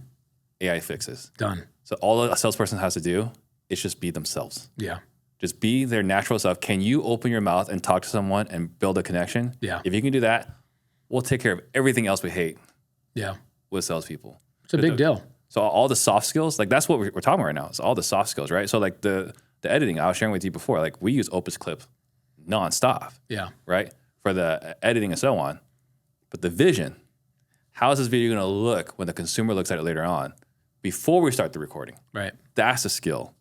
AI fixes. Done. So all a salesperson has to do is just be themselves. Yeah. Just be their natural self. Can you open your mouth and talk to someone and build a connection? Yeah. If you can do that, we'll take care of everything else we hate. Yeah. With salespeople. It's a big deal. So all the soft skills, like that's what we're talking about right now. It's all the soft skills, right? So like the editing I was sharing with you before, like we use Opus Clip nonstop. Yeah. Right? For the editing and so on. But the vision, how is this video going to look when the consumer looks at it later on before we start the recording? Right. That's a skill,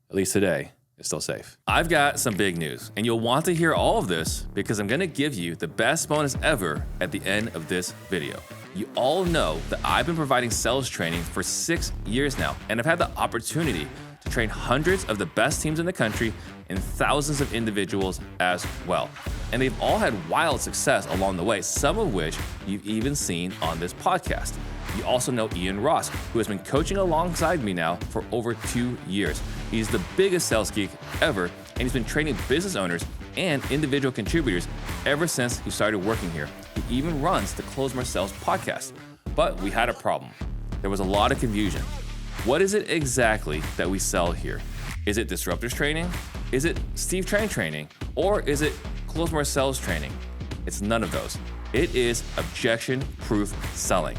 at least today, is still safe. I've got some big news, and you'll want to hear all of this because I'm going to give you the best bonus ever at the end of this video. You all know that I've been providing sales training for 6 years now, and I've had the opportunity to train hundreds of the best teams in the country and thousands of individuals as well. And they've all had wild success along the way, some of which you've even seen on this podcast. You also know Ian Ross, who has been coaching alongside me now for over 2 years. He's the biggest sales geek ever, and he's been training business owners and individual contributors ever since he started working here. He even runs the Close More Sales podcast. But we had a problem. There was a lot of confusion. What is it exactly that we sell here? Is it Disruptors training? Is it Steve Trang training? Or is it Close More Sales training? It's none of those. It is objection-proof selling.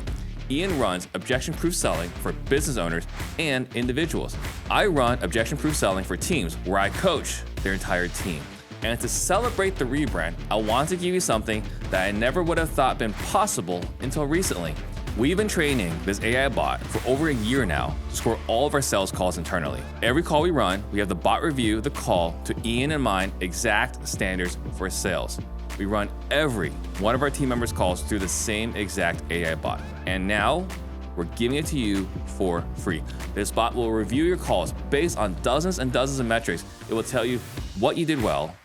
Ian runs objection-proof selling for business owners and individuals. I run objection-proof selling for teams where I coach their entire team. And to celebrate the rebrand, I want to give you something that I never would have thought been possible until recently. We've been training this AI bot for over a year now to score all of our sales calls internally. Every call we run, we have the bot review the call to Ian and mine exact standards for sales. We run every one of our team members' calls through the same exact AI bot. And now we're giving it to you for free. This bot will review your calls based on dozens and dozens of metrics. It will tell you what you did well,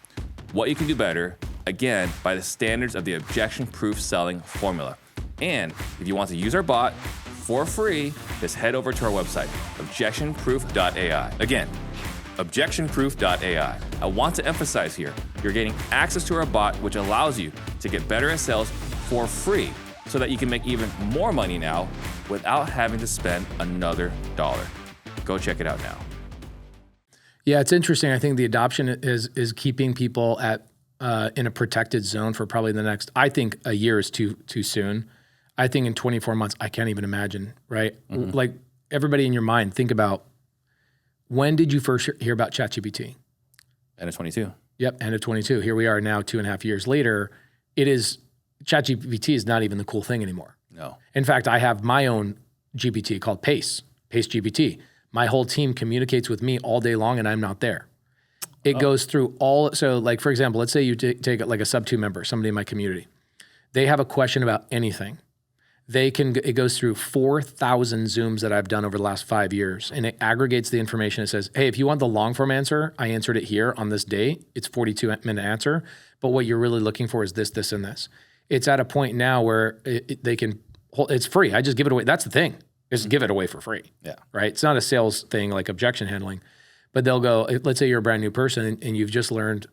what you can do better, again, by the standards of the objection-proof selling formula. And if you want to use our bot for free, just head over to our website, objectionproof.ai. Again, objectionproof.ai. I want to emphasize here, you're getting access to our bot, which allows you to get better at sales for free so that you can make even more money now without having to spend another dollar. Go check it out now. Yeah, it's interesting. I think the adoption is keeping people at in a protected zone for probably the next, I think a year is too soon. I think in 24 months, I can't even imagine, right? Mm-hmm. Like everybody in your mind, think about when did you first hear about ChatGPT? End of 22. Yep, end of 22. Here we are now 2.5 years later. ChatGPT is not even the cool thing anymore. No. In fact, I have my own GPT called Pace GPT. My whole team communicates with me all day long and I'm not there. It goes through so like, for example, let's say you take like a Subto member, somebody in my community. They have a question about anything. It goes through 4,000 Zooms that I've done over the last 5 years, and it aggregates the information. It says, hey, if you want the long form answer, I answered it here on this day. It's 42-minute answer, but what you're really looking for is this, this, and this. It's at a point now where it's free. I just give it away. That's the thing, is give it away for free. Yeah. Right? It's not a sales thing like objection handling, but they'll go, let's say you're a brand new person and you've just learned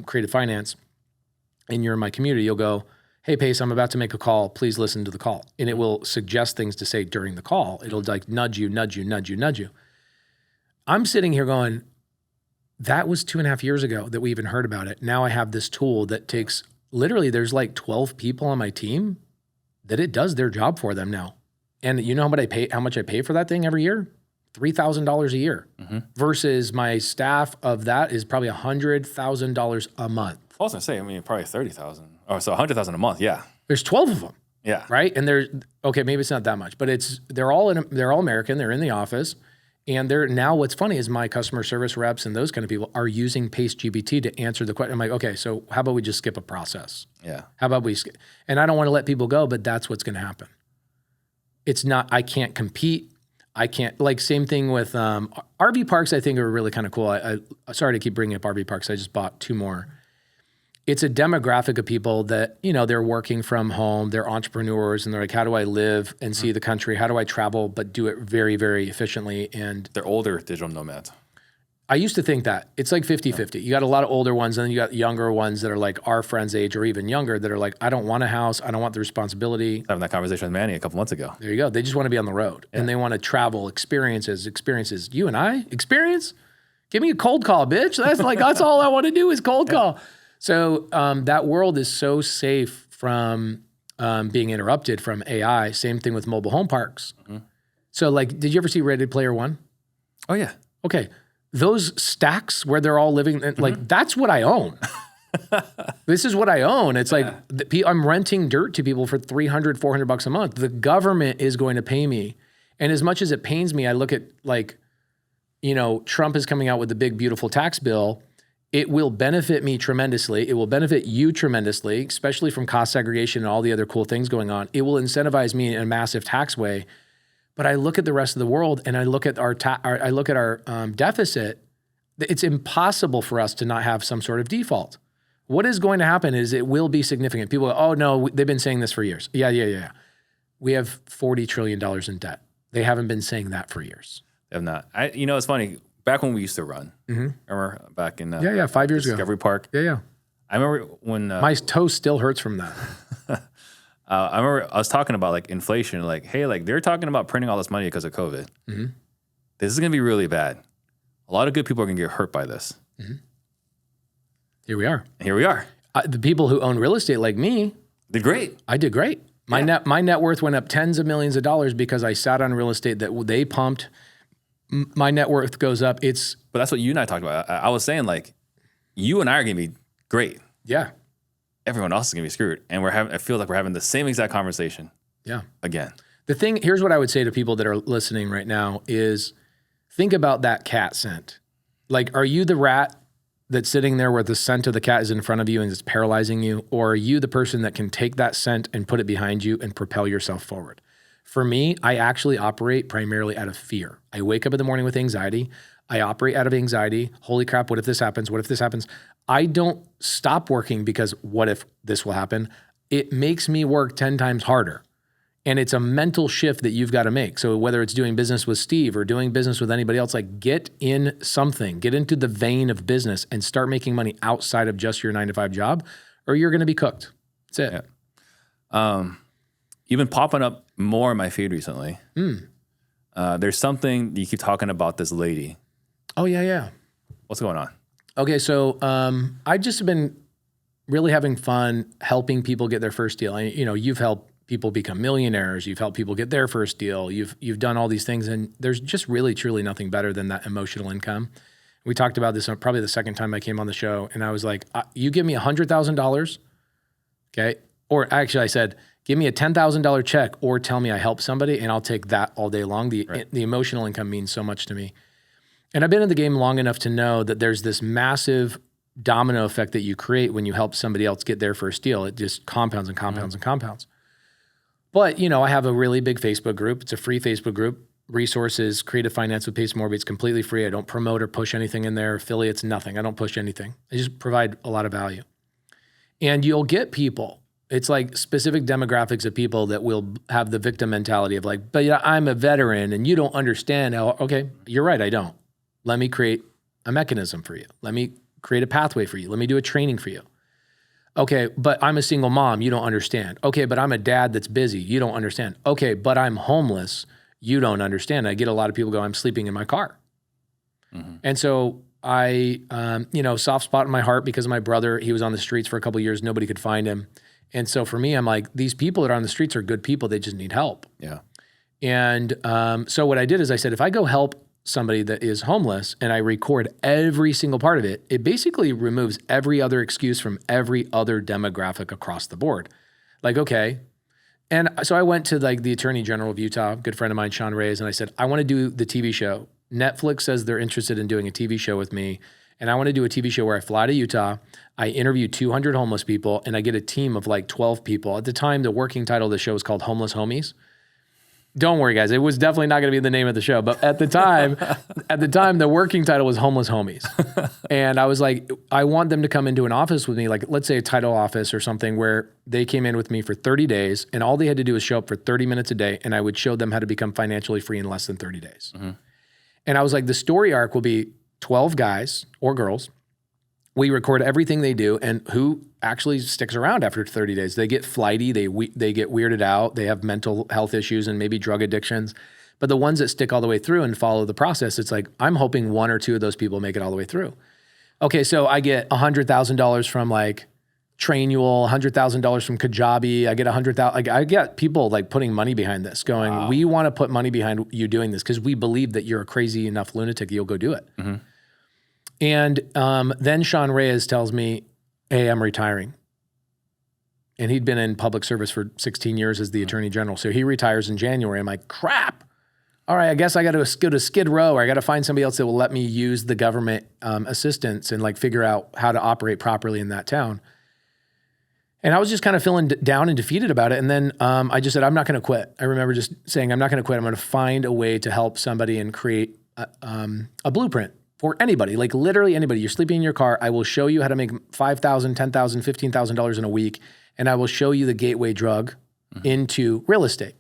creative finance and you're in my community, you'll go, hey, Pace, I'm about to make a call. Please listen to the call. And it will suggest things to say during the call. It'll like nudge you. I'm sitting here going, that was 2.5 years ago that we even heard about it. Now I have this tool that takes, literally there's like 12 people on my team that it does their job for them now. And you know how much I pay for that thing every year? $3,000 a year. Mm-hmm. Versus my staff of that is probably $100,000 a month. I was gonna say, probably 30,000. Oh, so 100,000 a month, yeah. There's 12 of them. Yeah. Right? And okay, maybe it's not that much, but they're all American, they're in the office. And now what's funny is my customer service reps and those kind of people are using Pace GPT to answer the question. I'm like, okay, so how about we just skip a process? Yeah. How about and I don't want to let people go, but that's what's gonna happen. It's not, I can't compete. I can't, like same thing with RV parks, I think are really kind of cool. I sorry to keep bringing up RV parks. I just bought 2 more. It's a demographic of people that, they're working from home, they're entrepreneurs, and they're like, how do I live and see the country? How do I travel, but do it very, very efficiently? And they're older digital nomads. I used to think that. It's like 50-50. You got a lot of older ones, and then you got younger ones that are like our friends' age or even younger that are like, I don't want a house. I don't want the responsibility. Having that conversation with Maddie a couple months ago. There you go. They just want to be on the road. Yeah. And they want to travel, experiences. You and I? Experience? Give me a cold call, bitch. That's all I want to do is cold call. So that world is so safe from being interrupted from AI. Same thing with mobile home parks. Mm-hmm. So like, did you ever see Ready Player One? Oh, yeah. Okay. Those stacks where they're all living, like that's what I own. This is what I own. It's like I'm renting dirt to people for $300, $400 a month. The government is going to pay me. And as much as it pains me, I look at Trump is coming out with the big, beautiful tax bill. It will benefit me tremendously. It will benefit you tremendously, especially from cost segregation and all the other cool things going on. It will incentivize me in a massive tax way. But I look at the rest of the world and I look at our deficit. It's impossible for us to not have some sort of default. What is going to happen is it will be significant. People go, oh no, they've been saying this for years. Yeah. We have $40 trillion in debt. They haven't been saying that for years. They have not. It's funny. Back when we used to run, remember back in 5 years ago. Discovery Park. Yeah. I remember when My toe still hurts from that. I remember I was talking about like inflation, like, hey, like they're talking about printing all this money because of COVID. Mm-hmm. This is going to be really bad. A lot of good people are going to get hurt by this. Mm-hmm. Here we are. Here we are. The people who own real estate like me Did great. I did great. My net worth went up tens of millions of dollars because I sat on real estate that they pumped. My net worth goes up. But that's what you and I talked about. I was saying like, you and I are going to be great. Yeah. Everyone else is going to be screwed. And I feel like we're having the same exact conversation. Yeah. Again. Here's what I would say to people that are listening right now is think about that cat scent. Like, are you the rat that's sitting there where the scent of the cat is in front of you and it's paralyzing you? Or are you the person that can take that scent and put it behind you and propel yourself forward? For me, I actually operate primarily out of fear. I wake up in the morning with anxiety. I operate out of anxiety. Holy crap, what if this happens? What if this happens? I don't stop working because what if this will happen? It makes me work 10 times harder. And it's a mental shift that you've got to make. So whether it's doing business with Steve or doing business with anybody else, like get in something, get into the vein of business and start making money outside of just your 9-to-5 job, or you're going to be cooked. That's it. Yeah. You've been popping up more in my feed recently. There's something you keep talking about this lady. Oh, yeah. What's going on? Okay, so I've just been really having fun helping people get their first deal. You've helped people become millionaires. You've helped people get their first deal. You've done all these things, and there's just really, truly nothing better than that emotional income. We talked about this on probably the second time I came on the show, and I was like, you give me $100,000, okay? Or actually I said, give me a $10,000 check or tell me I helped somebody, and I'll take that all day long. The emotional income means so much to me. And I've been in the game long enough to know that there's this massive domino effect that you create when you help somebody else get their first deal. It just compounds and compounds and compounds. But, I have a really big Facebook group. It's a free Facebook group. Resources, Creative Finance with Pace Morby. It's completely free. I don't promote or push anything in there. Affiliates, nothing. I don't push anything. I just provide a lot of value. And you'll get people. It's like specific demographics of people that will have the victim mentality of like, but I'm a veteran and you don't understand how, okay, you're right, I don't. Let me create a mechanism for you. Let me create a pathway for you. Let me do a training for you. Okay, but I'm a single mom. You don't understand. Okay, but I'm a dad that's busy. You don't understand. Okay, but I'm homeless. You don't understand. I get a lot of people go, I'm sleeping in my car. Mm-hmm. And so I, soft spot in my heart because of my brother. He was on the streets for a couple of years. Nobody could find him. And so for me, I'm like, these people that are on the streets are good people. They just need help. Yeah. And so what I did is I said, if I go help somebody that is homeless and I record every single part of it, it basically removes every other excuse from every other demographic across the board. Like, okay. And so I went to like the Attorney General of Utah, good friend of mine, Sean Reyes, and I said, I want to do the TV show. Netflix says they're interested in doing a TV show with me. And I want to do a TV show where I fly to Utah, I interview 200 homeless people, and I get a team of like 12 people. At the time, the working title of the show was called Homeless Homies. Don't worry, guys. It was definitely not going to be the name of the show. But at the time, the working title was Homeless Homies. And I was like, I want them to come into an office with me, like let's say a title office or something where they came in with me for 30 days and all they had to do was show up for 30 minutes a day and I would show them how to become financially free in less than 30 days. Mm-hmm. And I was like, the story arc will be 12 guys or girls. We record everything they do and who actually sticks around after 30 days. They get flighty, they get weirded out, they have mental health issues and maybe drug addictions. But the ones that stick all the way through and follow the process, it's like, I'm hoping one or two of those people make it all the way through. Okay, so I get $100,000 from like Trainual, $100,000 from Kajabi. I get $100,000. Like I get people like putting money behind this going, wow. We want to put money behind you doing this because we believe that you're a crazy enough lunatic that you'll go do it. Mm-hmm. And then Sean Reyes tells me, hey, I'm retiring. And he'd been in public service for 16 years as the Attorney General. So he retires in January. I'm like, crap. All right, I guess I got to go to Skid Row or I got to find somebody else that will let me use the government assistance and like figure out how to operate properly in that town. And I was just kind of feeling down and defeated about it. And then I just said, I'm not going to quit. I remember just saying, I'm not going to quit. I'm going to find a way to help somebody and create a blueprint. For anybody, like literally anybody, you're sleeping in your car, I will show you how to make $5,000, $10,000, $15,000 in a week, and I will show you the gateway drug into real estate.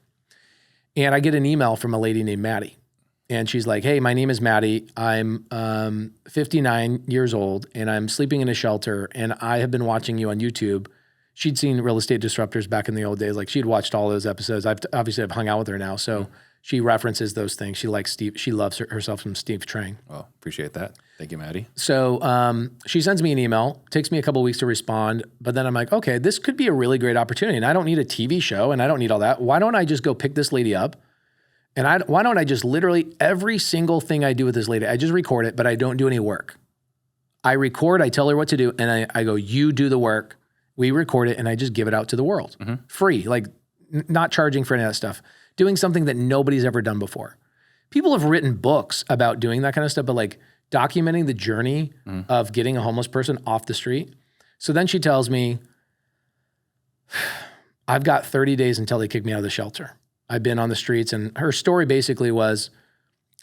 And I get an email from a lady named Maddie. and she's like, hey, my name is Maddie. I'm 59 years old and I'm sleeping in a shelter and I have been watching you on YouTube. She'd seen Real Estate Disruptors back in the old days. Like she'd watched all those episodes. I've hung out with her now. So she references those things. She likes Steve. She loves herself from Steve Train. Well, appreciate that. Thank you, Maddie. So she sends me an email. Takes me a couple of weeks to respond. But then I'm like, okay, this could be a really great opportunity. And I don't need a TV show and I don't need all that. Why don't I just go pick this lady up? And why don't I just literally every single thing I do with this lady, I just record it, but I don't do any work. I record, I tell her what to do, and I go, you do the work. We record it, and I just give it out to the world. Free, like not charging for any of that stuff. Doing something that nobody's ever done before. People have written books about doing that kind of stuff, but like documenting the journey of getting a homeless person off the street. So then she tells me, I've got 30 days until they kick me out of the shelter. I've been on the streets, and her story basically was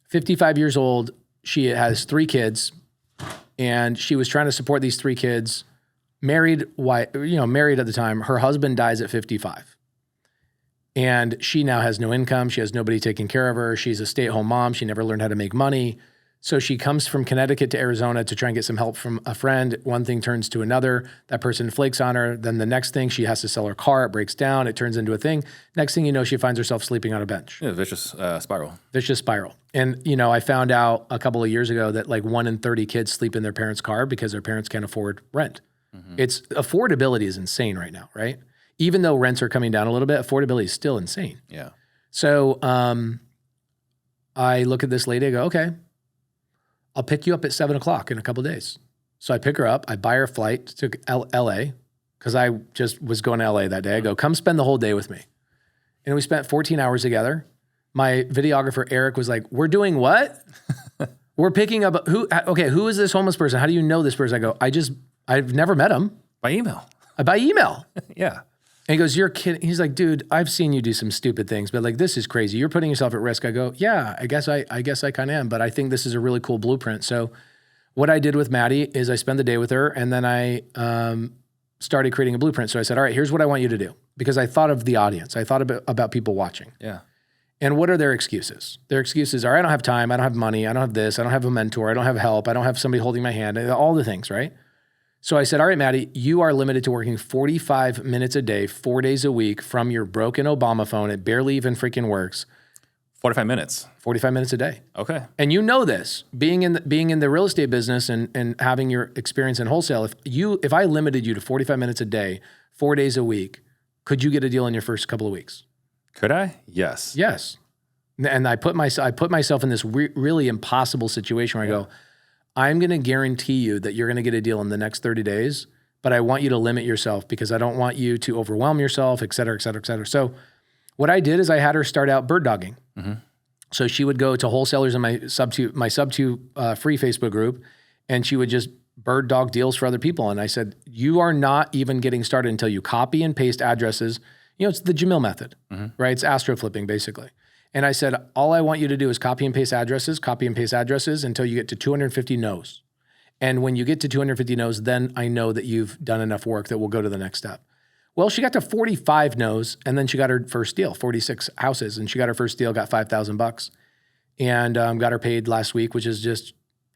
55 years old. She has 3 kids, and she was trying to support these 3 kids. Married at the time. Her husband dies at 55, and she now has no income. She has nobody taking care of her. She's a stay-at-home mom. She never learned how to make money. So she comes from Connecticut to Arizona to try and get some help from a friend. One thing turns to another. That person flakes on her. Then the next thing, she has to sell her car. It breaks down. It turns into a thing. Next thing you know, she finds herself sleeping on a bench. Yeah, vicious spiral. Vicious spiral. And, I found out a couple of years ago that like 1 in 30 kids sleep in their parents' car because their parents can't afford rent. It's affordability is insane right now, right? Even though rents are coming down a little bit, affordability is still insane. Yeah. So I look at this lady, I go, okay, I'll pick you up at 7 o'clock in a couple of days. So I pick her up, I buy her a flight to LA because I just was going to LA that day. I go, come spend the whole day with me. And we spent 14 hours together. My videographer, Eric, was like, we're doing what? We're picking up, who is this homeless person? How do you know this person? I go, I've never met him. By email. By email. Yeah. And he goes, you're kidding. He's like, dude, I've seen you do some stupid things, but like, this is crazy. You're putting yourself at risk. I go, yeah, I guess I kind of am, but I think this is a really cool blueprint. So what I did with Maddie is I spent the day with her, and then I started creating a blueprint. So I said, all right, here's what I want you to do. Because I thought of the audience. I thought about people watching. Yeah. And what are their excuses? Their excuses are, I don't have time. I don't have money. I don't have this. I don't have a mentor. I don't have help. I don't have somebody holding my hand. All the things, right? So I said, all right, Maddie, you are limited to working 45 minutes a day, 4 days a week from your broken Obama phone. It barely even freaking works. 45 minutes. 45 minutes a day. Okay. And you know this, being in the real estate business and having your experience in wholesale, if I limited you to 45 minutes a day, 4 days a week, could you get a deal in your first couple of weeks? Could I? Yes. Yes. And I put myself in this really impossible situation where I go, I'm going to guarantee you that you're going to get a deal in the next 30 days, but I want you to limit yourself because I don't want you to overwhelm yourself, et cetera, et cetera, et cetera. So what I did is I had her start out bird dogging. So she would go to wholesalers in my Subto free Facebook group, and she would just bird dog deals for other people. And I said, you are not even getting started until you copy and paste addresses. It's the Jamil method, right? It's astro flipping basically. And I said, all I want you to do is copy and paste addresses until you get to 250 no's. And when you get to 250 no's, then I know that you've done enough work that we'll go to the next step. Well, she got to 45 no's, and then she got her first deal, 46 houses, and she got her first deal, got $5,000, and got her paid last week, which is just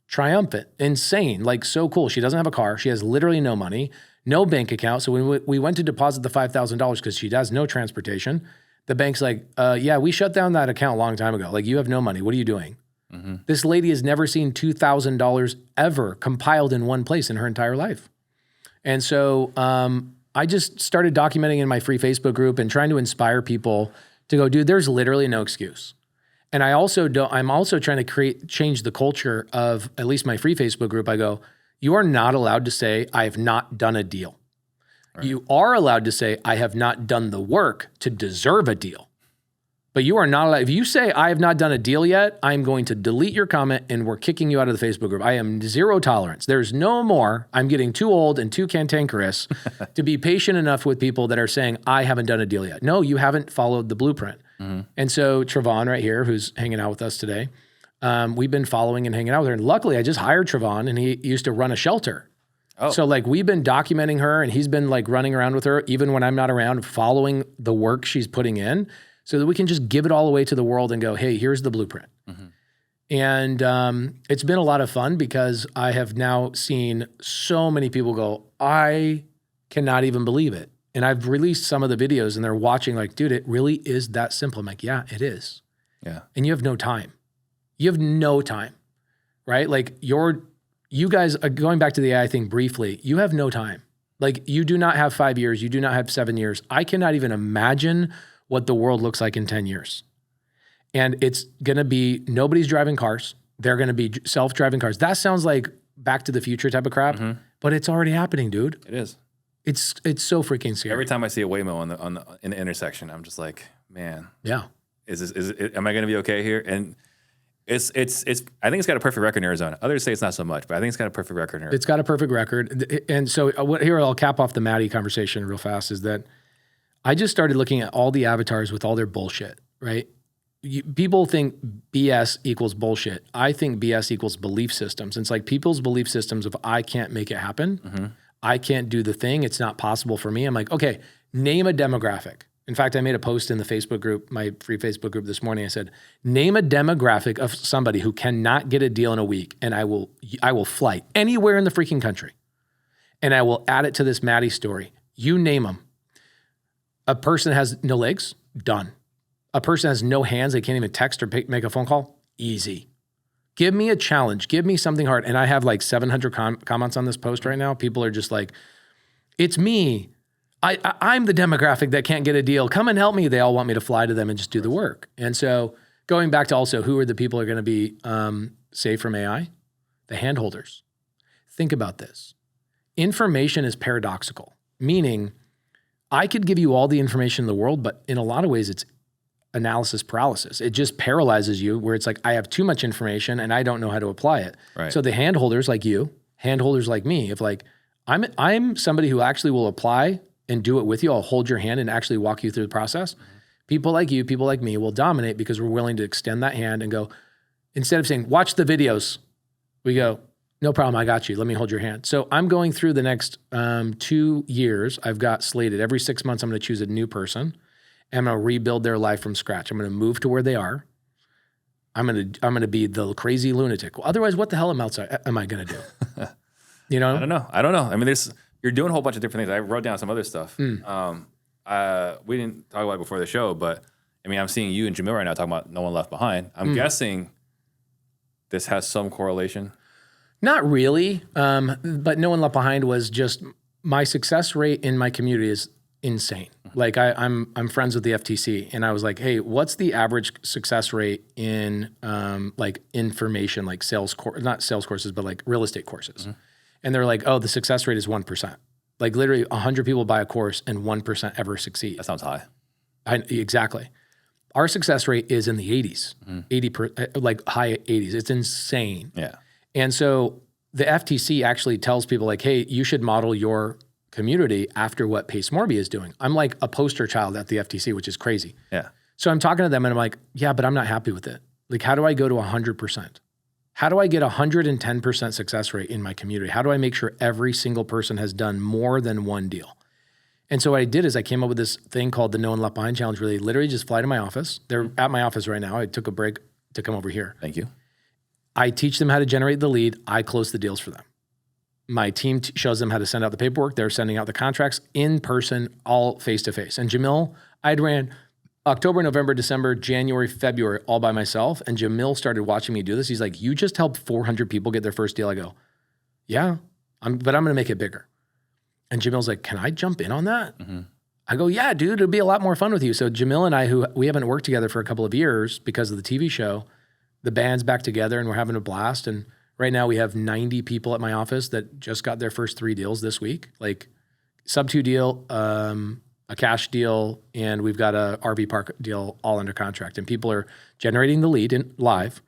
triumphant, insane, like so cool. She doesn't have a car. She has literally no money, no bank account. So when we went to deposit the $5,000 because she has no transportation, the bank's like, yeah, we shut down that account a long time ago. Like, you have no money. What are you doing? This lady has never seen $2,000 ever compiled in one place in her entire life. And so I just started documenting in my free Facebook group and trying to inspire people to go, dude, there's literally no excuse. And I'm also trying to change the culture of at least my free Facebook group. I go, you are not allowed to say, I have not done a deal. Right. You are allowed to say, I have not done the work to deserve a deal. But you are not allowed. If you say, I have not done a deal yet, I'm going to delete your comment and we're kicking you out of the Facebook group. I am zero tolerance. There's no more. I'm getting too old and too cantankerous to be patient enough with people that are saying, I haven't done a deal yet. No, you haven't followed the blueprint. And so Trevon right here, who's hanging out with us today, we've been following and hanging out with her. And luckily, I just hired Trevon, and he used to run a shelter. Oh. So like we've been documenting her, and he's been like running around with her, even when I'm not around, following the work she's putting in, so that we can just give it all away to the world and go, hey, here's the blueprint. And it's been a lot of fun because I have now seen so many people go, I cannot even believe it. And I've released some of the videos and they're watching like, dude, it really is that simple. I'm like, yeah, it is. Yeah. And you have no time. You have no time, right? Like you guys, going back to the AI thing briefly, you have no time. Like you do not have 5 years. You do not have 7 years. I cannot even imagine what the world looks like in 10 years. And it's going to be, nobody's driving cars. They're going to be self-driving cars. That sounds like Back to the Future type of crap, but it's already happening, dude. It is. It's so freaking scary. Every time I see a Waymo in the intersection, I'm just like, man. Yeah. Am I going to be okay here? And it's I think it's got a perfect record in Arizona. Others say it's not so much, but I think it's got a perfect record in Arizona. It's got a perfect record. And so here I'll cap off the Maddie conversation real fast is that I just started looking at all the avatars with all their bullshit, right? People think BS equals bullshit. I think BS equals belief systems. And it's like people's belief systems of I can't make it happen. I can't do the thing. It's not possible for me. I'm like, okay, name a demographic. In fact, I made a post in the Facebook group, my free Facebook group this morning. I said, name a demographic of somebody who cannot get a deal in a week, and I will fly anywhere in the freaking country, and I will add it to this Maddie story. You name them. A person has no legs, done. A person has no hands, they can't even text or make a phone call, easy. Give me a challenge. Give me something hard. And I have like 700 comments on this post right now. People are just like, it's me. I'm the demographic that can't get a deal. Come and help me. They all want me to fly to them and just do the work. And so going back to also who are the people who are going to be safe from AI? The handholders. Think about this. Information is paradoxical, meaning I could give you all the information in the world, but in a lot of ways it's analysis paralysis. It just paralyzes you where it's like, I have too much information and I don't know how to apply it. Right. So the handholders like you, handholders like me, if like, I'm somebody who actually will apply and do it with you. I'll hold your hand and actually walk you through the process. People like you, people like me will dominate because we're willing to extend that hand and go, instead of saying, watch the videos, we go, no problem, I got you. Let me hold your hand. So I'm going through the next 2 years. I've got slated every 6 months, I'm going to choose a new person. I'm going to rebuild their life from scratch. I'm going to move to where they are. I'm going to be the crazy lunatic. Well, otherwise, what the hell am I going to do? You know? I don't know. I mean, you're doing a whole bunch of different things. I wrote down some other stuff. We didn't talk about it before the show, but I mean, I'm seeing you and Jamil right now talking about No One Left Behind. I'm guessing this has some correlation. Not really, but No One Left Behind was just my success rate in my community is insane. Like I'm friends with the FTC, and I was like, hey, what's the average success rate in like information, like not sales courses, but like real estate courses? And they're like, oh, the success rate is 1%. Like literally 100 people buy a course and 1% ever succeed. That sounds high. Exactly. Our success rate is in the 80s, like high 80s. It's insane. Yeah. And so the FTC actually tells people like, hey, you should model your community after what Pace Morby is doing. I'm like a poster child at the FTC, which is crazy. Yeah. So I'm talking to them and I'm like, yeah, but I'm not happy with it. Like, how do I go to 100%? How do I get 110% success rate in my community? How do I make sure every single person has done more than one deal? And so what I did is I came up with this thing called the No One Left Behind Challenge, where they literally just fly to my office. They're at my office right now. I took a break to come over here. Thank you. I teach them how to generate the lead. I close the deals for them. My team shows them how to send out the paperwork. They're sending out the contracts in person, all face-to-face. And Jamil, I'd ran October, November, December, January, February, all by myself. And Jamil started watching me do this. He's like, you just helped 400 people get their first deal. I go, yeah, but I'm going to make it bigger. And Jamil's like, can I jump in on that? I go, yeah, dude, it'll be a lot more fun with you. So Jamil and I, who we haven't worked together for a couple of years because of the TV show, the band's back together and we're having a blast. And right now we have 90 people at my office that just got their first 3 deals this week, like Subto deal, a cash deal, and we've got a RV park deal all under contract. And people are generating the lead live,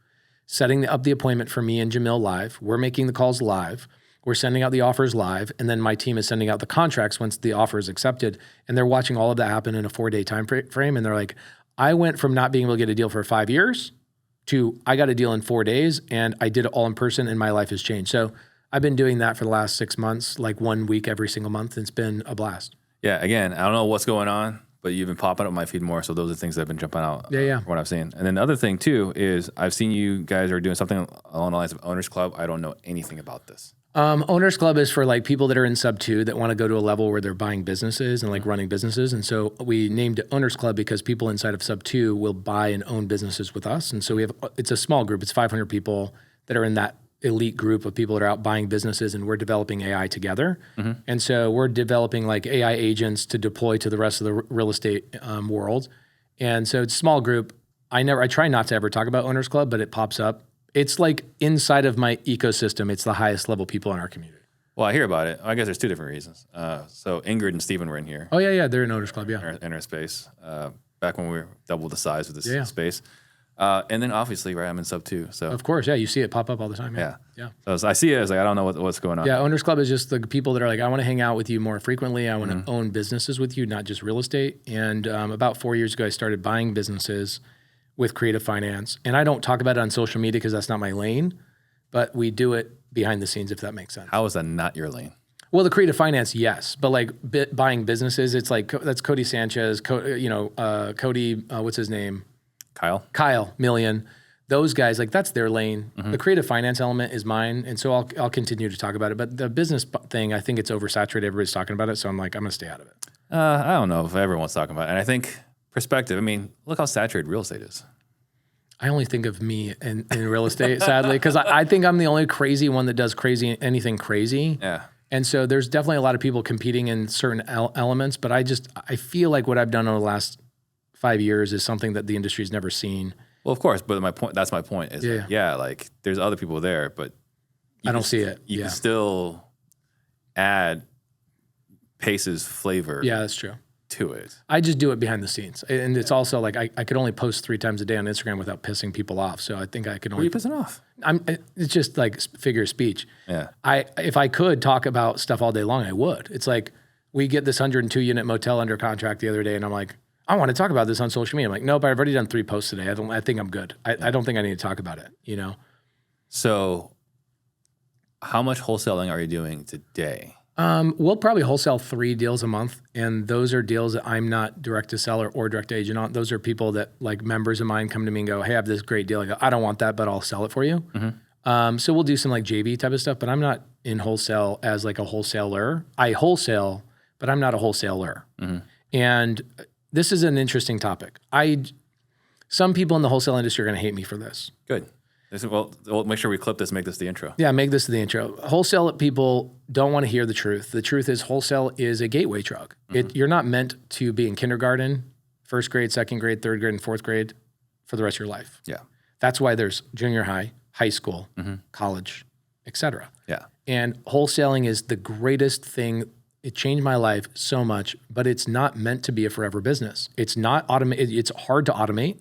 setting up the appointment for me and Jamil live. We're making the calls live. We're sending out the offers live. And then my team is sending out the contracts once the offer is accepted. And they're watching all of that happen in a 4-day time frame. And they're like, I went from not being able to get a deal for 5 years to I got a deal in 4 days and I did it all in person and my life has changed. So I've been doing that for the last 6 months, like 1 week every single month. It's been a blast. Yeah, again, I don't know what's going on, but you've been popping up on my feed more. So those are things that have been jumping out Yeah. from what I've seen. And then the other thing too is I've seen you guys are doing something along the lines of Owners Club. I don't know anything about this. Owners Club is for like people that are in Subto that want to go to a level where they're buying businesses and like running businesses. And so we named it Owners Club because people inside of Subto will buy and own businesses with us. And so it's a small group. It's 500 people that are in that elite group of people that are out buying businesses, and we're developing AI together. And so we're developing like AI agents to deploy to the rest of the real estate world. And so it's a small group. I try not to ever talk about Owners Club, but it pops up. It's like inside of my ecosystem, it's the highest level people in our community. Well, I hear about it. I guess there's two different reasons. So Ingrid and Steven were in here. Oh, yeah. They're in Owners Club, yeah. In our space, back when we were double the size of this space. And then obviously, right, I'm in Sub 2. So of course, yeah, you see it pop up all the time. Yeah. So I see it as like, I don't know what's going on. Yeah, Owners Club is just the people that are like, I want to hang out with you more frequently. I want to own businesses with you, not just real estate. And about 4 years ago, I started buying businesses with creative finance. And I don't talk about it on social media because that's not my lane, but we do it behind the scenes, if that makes sense. How is that not your lane? Well, the creative finance, yes. But like buying businesses, it's like, that's Cody Sanchez, Cody, what's his name? Kyle Million. Those guys, like that's their lane. The creative finance element is mine. And so I'll continue to talk about it. But the business thing, I think it's oversaturated. Everybody's talking about it. So I'm like, I'm going to stay out of it. I don't know if everyone's talking about it. And I think perspective, I mean, look how saturated real estate is. I only think of me in real estate, sadly, because I think I'm the only crazy one that does anything crazy. Yeah. And so there's definitely a lot of people competing in certain elements. But I feel like what I've done over the last 5 years is something that the industry's never seen. Well, of course, but that's my point is like there's other people there, but I don't see it. You can still add Pace's flavor. Yeah, that's true. To it. I just do it behind the scenes. And it's also like I could only post 3 times a day on Instagram without pissing people off. So I think I could only... Who are you pissing off? It's just like figure of speech. Yeah. If I could talk about stuff all day long, I would. It's like we get this 102-unit motel under contract the other day, and I'm like, I want to talk about this on social media. I'm like, nope, I've already done 3 posts today. I think I'm good. I don't think I need to talk about it, you know? So how much wholesaling are you doing today? We'll probably wholesale 3 deals a month, and those are deals that I'm not direct to seller or direct agent on. Those are people that like members of mine come to me and go, hey, I have this great deal. I go, I don't want that, but I'll sell it for you. So we'll do some like JV type of stuff, but I'm not in wholesale as like a wholesaler. I wholesale, but I'm not a wholesaler. And this is an interesting topic. Some people in the wholesale industry are going to hate me for this. Good. Well, we'll make sure we clip this, make this the intro. Yeah, make this the intro. Wholesale people don't want to hear the truth. The truth is wholesale is a gateway drug. You're not meant to be in kindergarten, 1st grade, 2nd grade, 3rd grade, and 4th grade for the rest of your life. Yeah. That's why there's junior high, high school, college, etc. Yeah. And wholesaling is the greatest thing. It changed my life so much, but it's not meant to be a forever business. It's not it's hard to automate.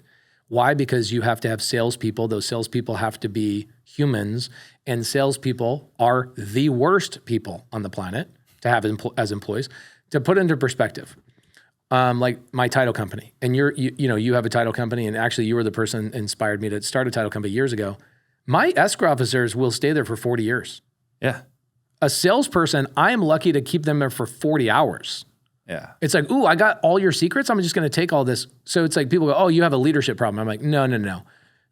Why? Because you have to have salespeople. Those salespeople have to be humans, and salespeople are the worst people on the planet to have as employees. To put into perspective, like my title company, and you have a title company, and actually you were the person that inspired me to start a title company years ago. My escrow officers will stay there for 40 years. Yeah. A salesperson, I am lucky to keep them there for 40 hours. Yeah. It's like, ooh, I got all your secrets. I'm just going to take all this. So it's like people go, oh, you have a leadership problem. I'm like, no.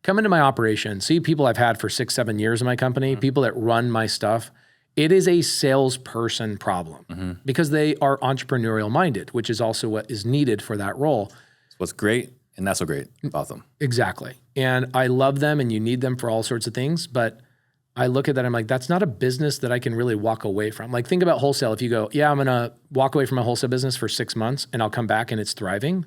Come into my operation. See people I've had for 6-7 years in my company, people that run my stuff. It is a salesperson problem because they are entrepreneurial minded, which is also what is needed for that role. So what's great and not so great about them. Exactly. And I love them, and you need them for all sorts of things. But I look at that, I'm like, that's not a business that I can really walk away from. Like, think about wholesale. If you go, yeah, I'm going to walk away from a wholesale business for 6 months and I'll come back and it's thriving.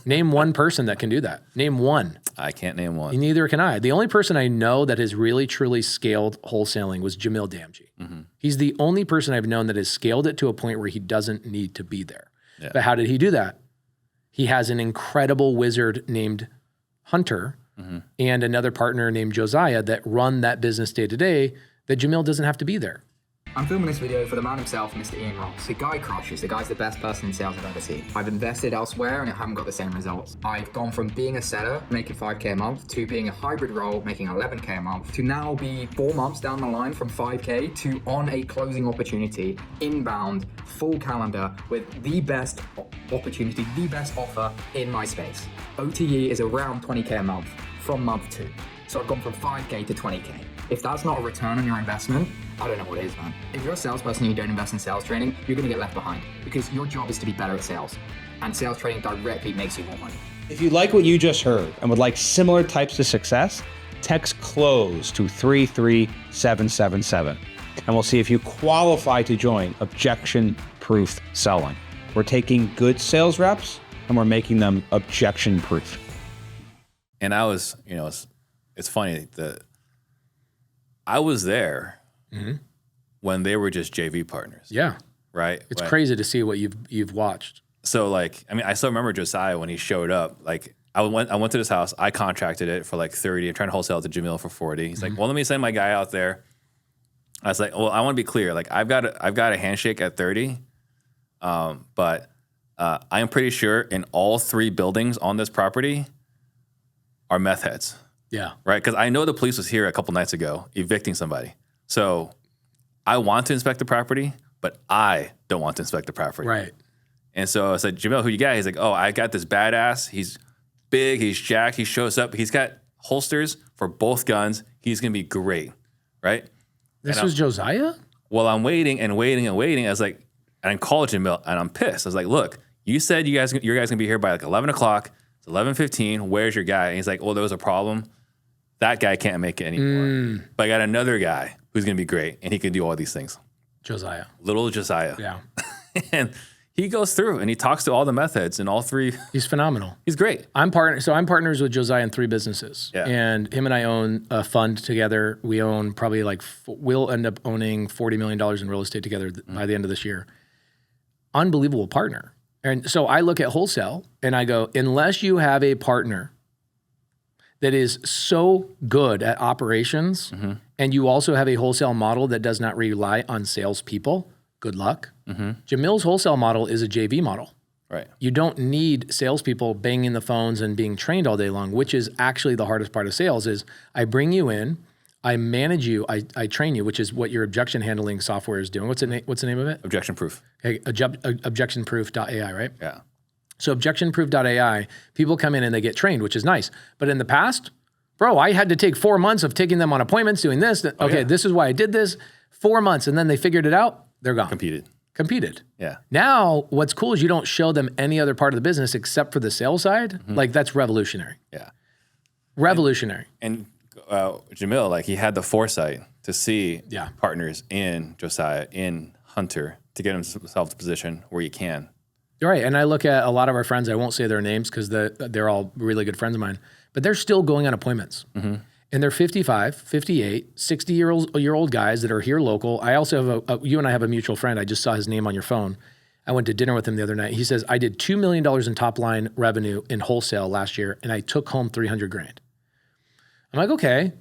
Name one person that can do that. Name one. I can't name one. Neither can I. The only person I know that has really, truly scaled wholesaling was Jamil Damji. He's the only person I've known that has scaled it to a point where he doesn't need to be there. Yeah. But how did he do that? He has an incredible wizard named Hunter and another partner named Josiah that run that business day to day, that Jamil doesn't have to be there. I'm filming this video for the man himself, Mr. Ian Ross. The guy crushes. The guy's the best person in sales I've ever seen. I've invested elsewhere and I haven't got the same results. I've gone from being a seller, making 5K a month, to being a hybrid role, making 11K a month, to now be 4 months down the line from 5K to on a closing opportunity, inbound, full calendar, with the best opportunity, the best offer in my space. OTE is around 20K a month from month 2. So I've gone from 5K to 20K. If that's not a return on your investment, I don't know what is, man. If you're a salesperson and you don't invest in sales training, you're gonna get left behind because your job is to be better at sales. And sales training directly makes you more money. If you like what you just heard and would like similar types of success, text CLOSE to 33777. And we'll see if you qualify to join Objection-Proof Selling. We're taking good sales reps and we're making them objection-proof. And I was, it's funny that I was there when they were just JV partners. Yeah. Right? It's crazy to see what you've watched. So I still remember Josiah when he showed up. I went to this house, I contracted it for 30. I'm trying to wholesale it to Jamil for 40. He's like, well, let me send my guy out there. I was like, well, I want to be clear. I've got a handshake at 30. But I am pretty sure in all 3 buildings on this property are meth heads. Yeah. Right? Because I know the police was here a couple nights ago evicting somebody. So I want to inspect the property, but I don't want to inspect the property. Right. And so I said, Jamil, who you got? He's like, oh, I got this badass. He's big, he's jacked, he shows up. He's got holsters for both guns. He's going to be great. Right? This was Josiah? Well, I'm waiting and waiting and waiting. I was like, and I called Jamil and I'm pissed. I was like, look, you said your guys going to be here by 11 o'clock. It's 11:15. Where's your guy? And he's like, well, there was a problem. That guy can't make it anymore. But I got another guy who's going to be great, and he can do all these things. Josiah. Little Josiah. Yeah. And he goes through, and he talks to all the methods and all 3. He's phenomenal. He's great. I'm partners with Josiah in 3 businesses. Yeah. And him and I own a fund together. We own probably we'll end up owning $40 million in real estate together by the end of this year. Unbelievable partner. And so I look at Wholesale, and I go, unless you have a partner that is so good at operations, and you also have a wholesale model that does not rely on salespeople, good luck. Jamil's wholesale model is a JV model. Right. You don't need salespeople banging the phones and being trained all day long, which is actually the hardest part of sales. Is I bring you in, I manage you, I train you, which is what your objection handling software is doing. What's the name of it? Objection-proof. Okay, Objectionproof.ai, right? Yeah. So Objectionproof.ai, people come in and they get trained, which is nice. But in the past, bro, I had to take 4 months of taking them on appointments, doing this. This is why I did this. 4 months, and then they figured it out. They're gone. Competed. Yeah. Now, what's cool is you don't show them any other part of the business except for the sales side. That's revolutionary. Yeah. Revolutionary. And Jamil, he had the foresight to see partners in Josiah, in Hunter, to get himself to position where you can. You're right. And I look at a lot of our friends, I won't say their names because they're all really good friends of mine, but they're still going on appointments. And they're 55, 58, 60-year-old guys that are here local. I also have you and I have a mutual friend. I just saw his name on your phone. I went to dinner with him the other night. He says, I did $2 million in top line revenue in wholesale last year, and I took home $300,000. I'm like, okay.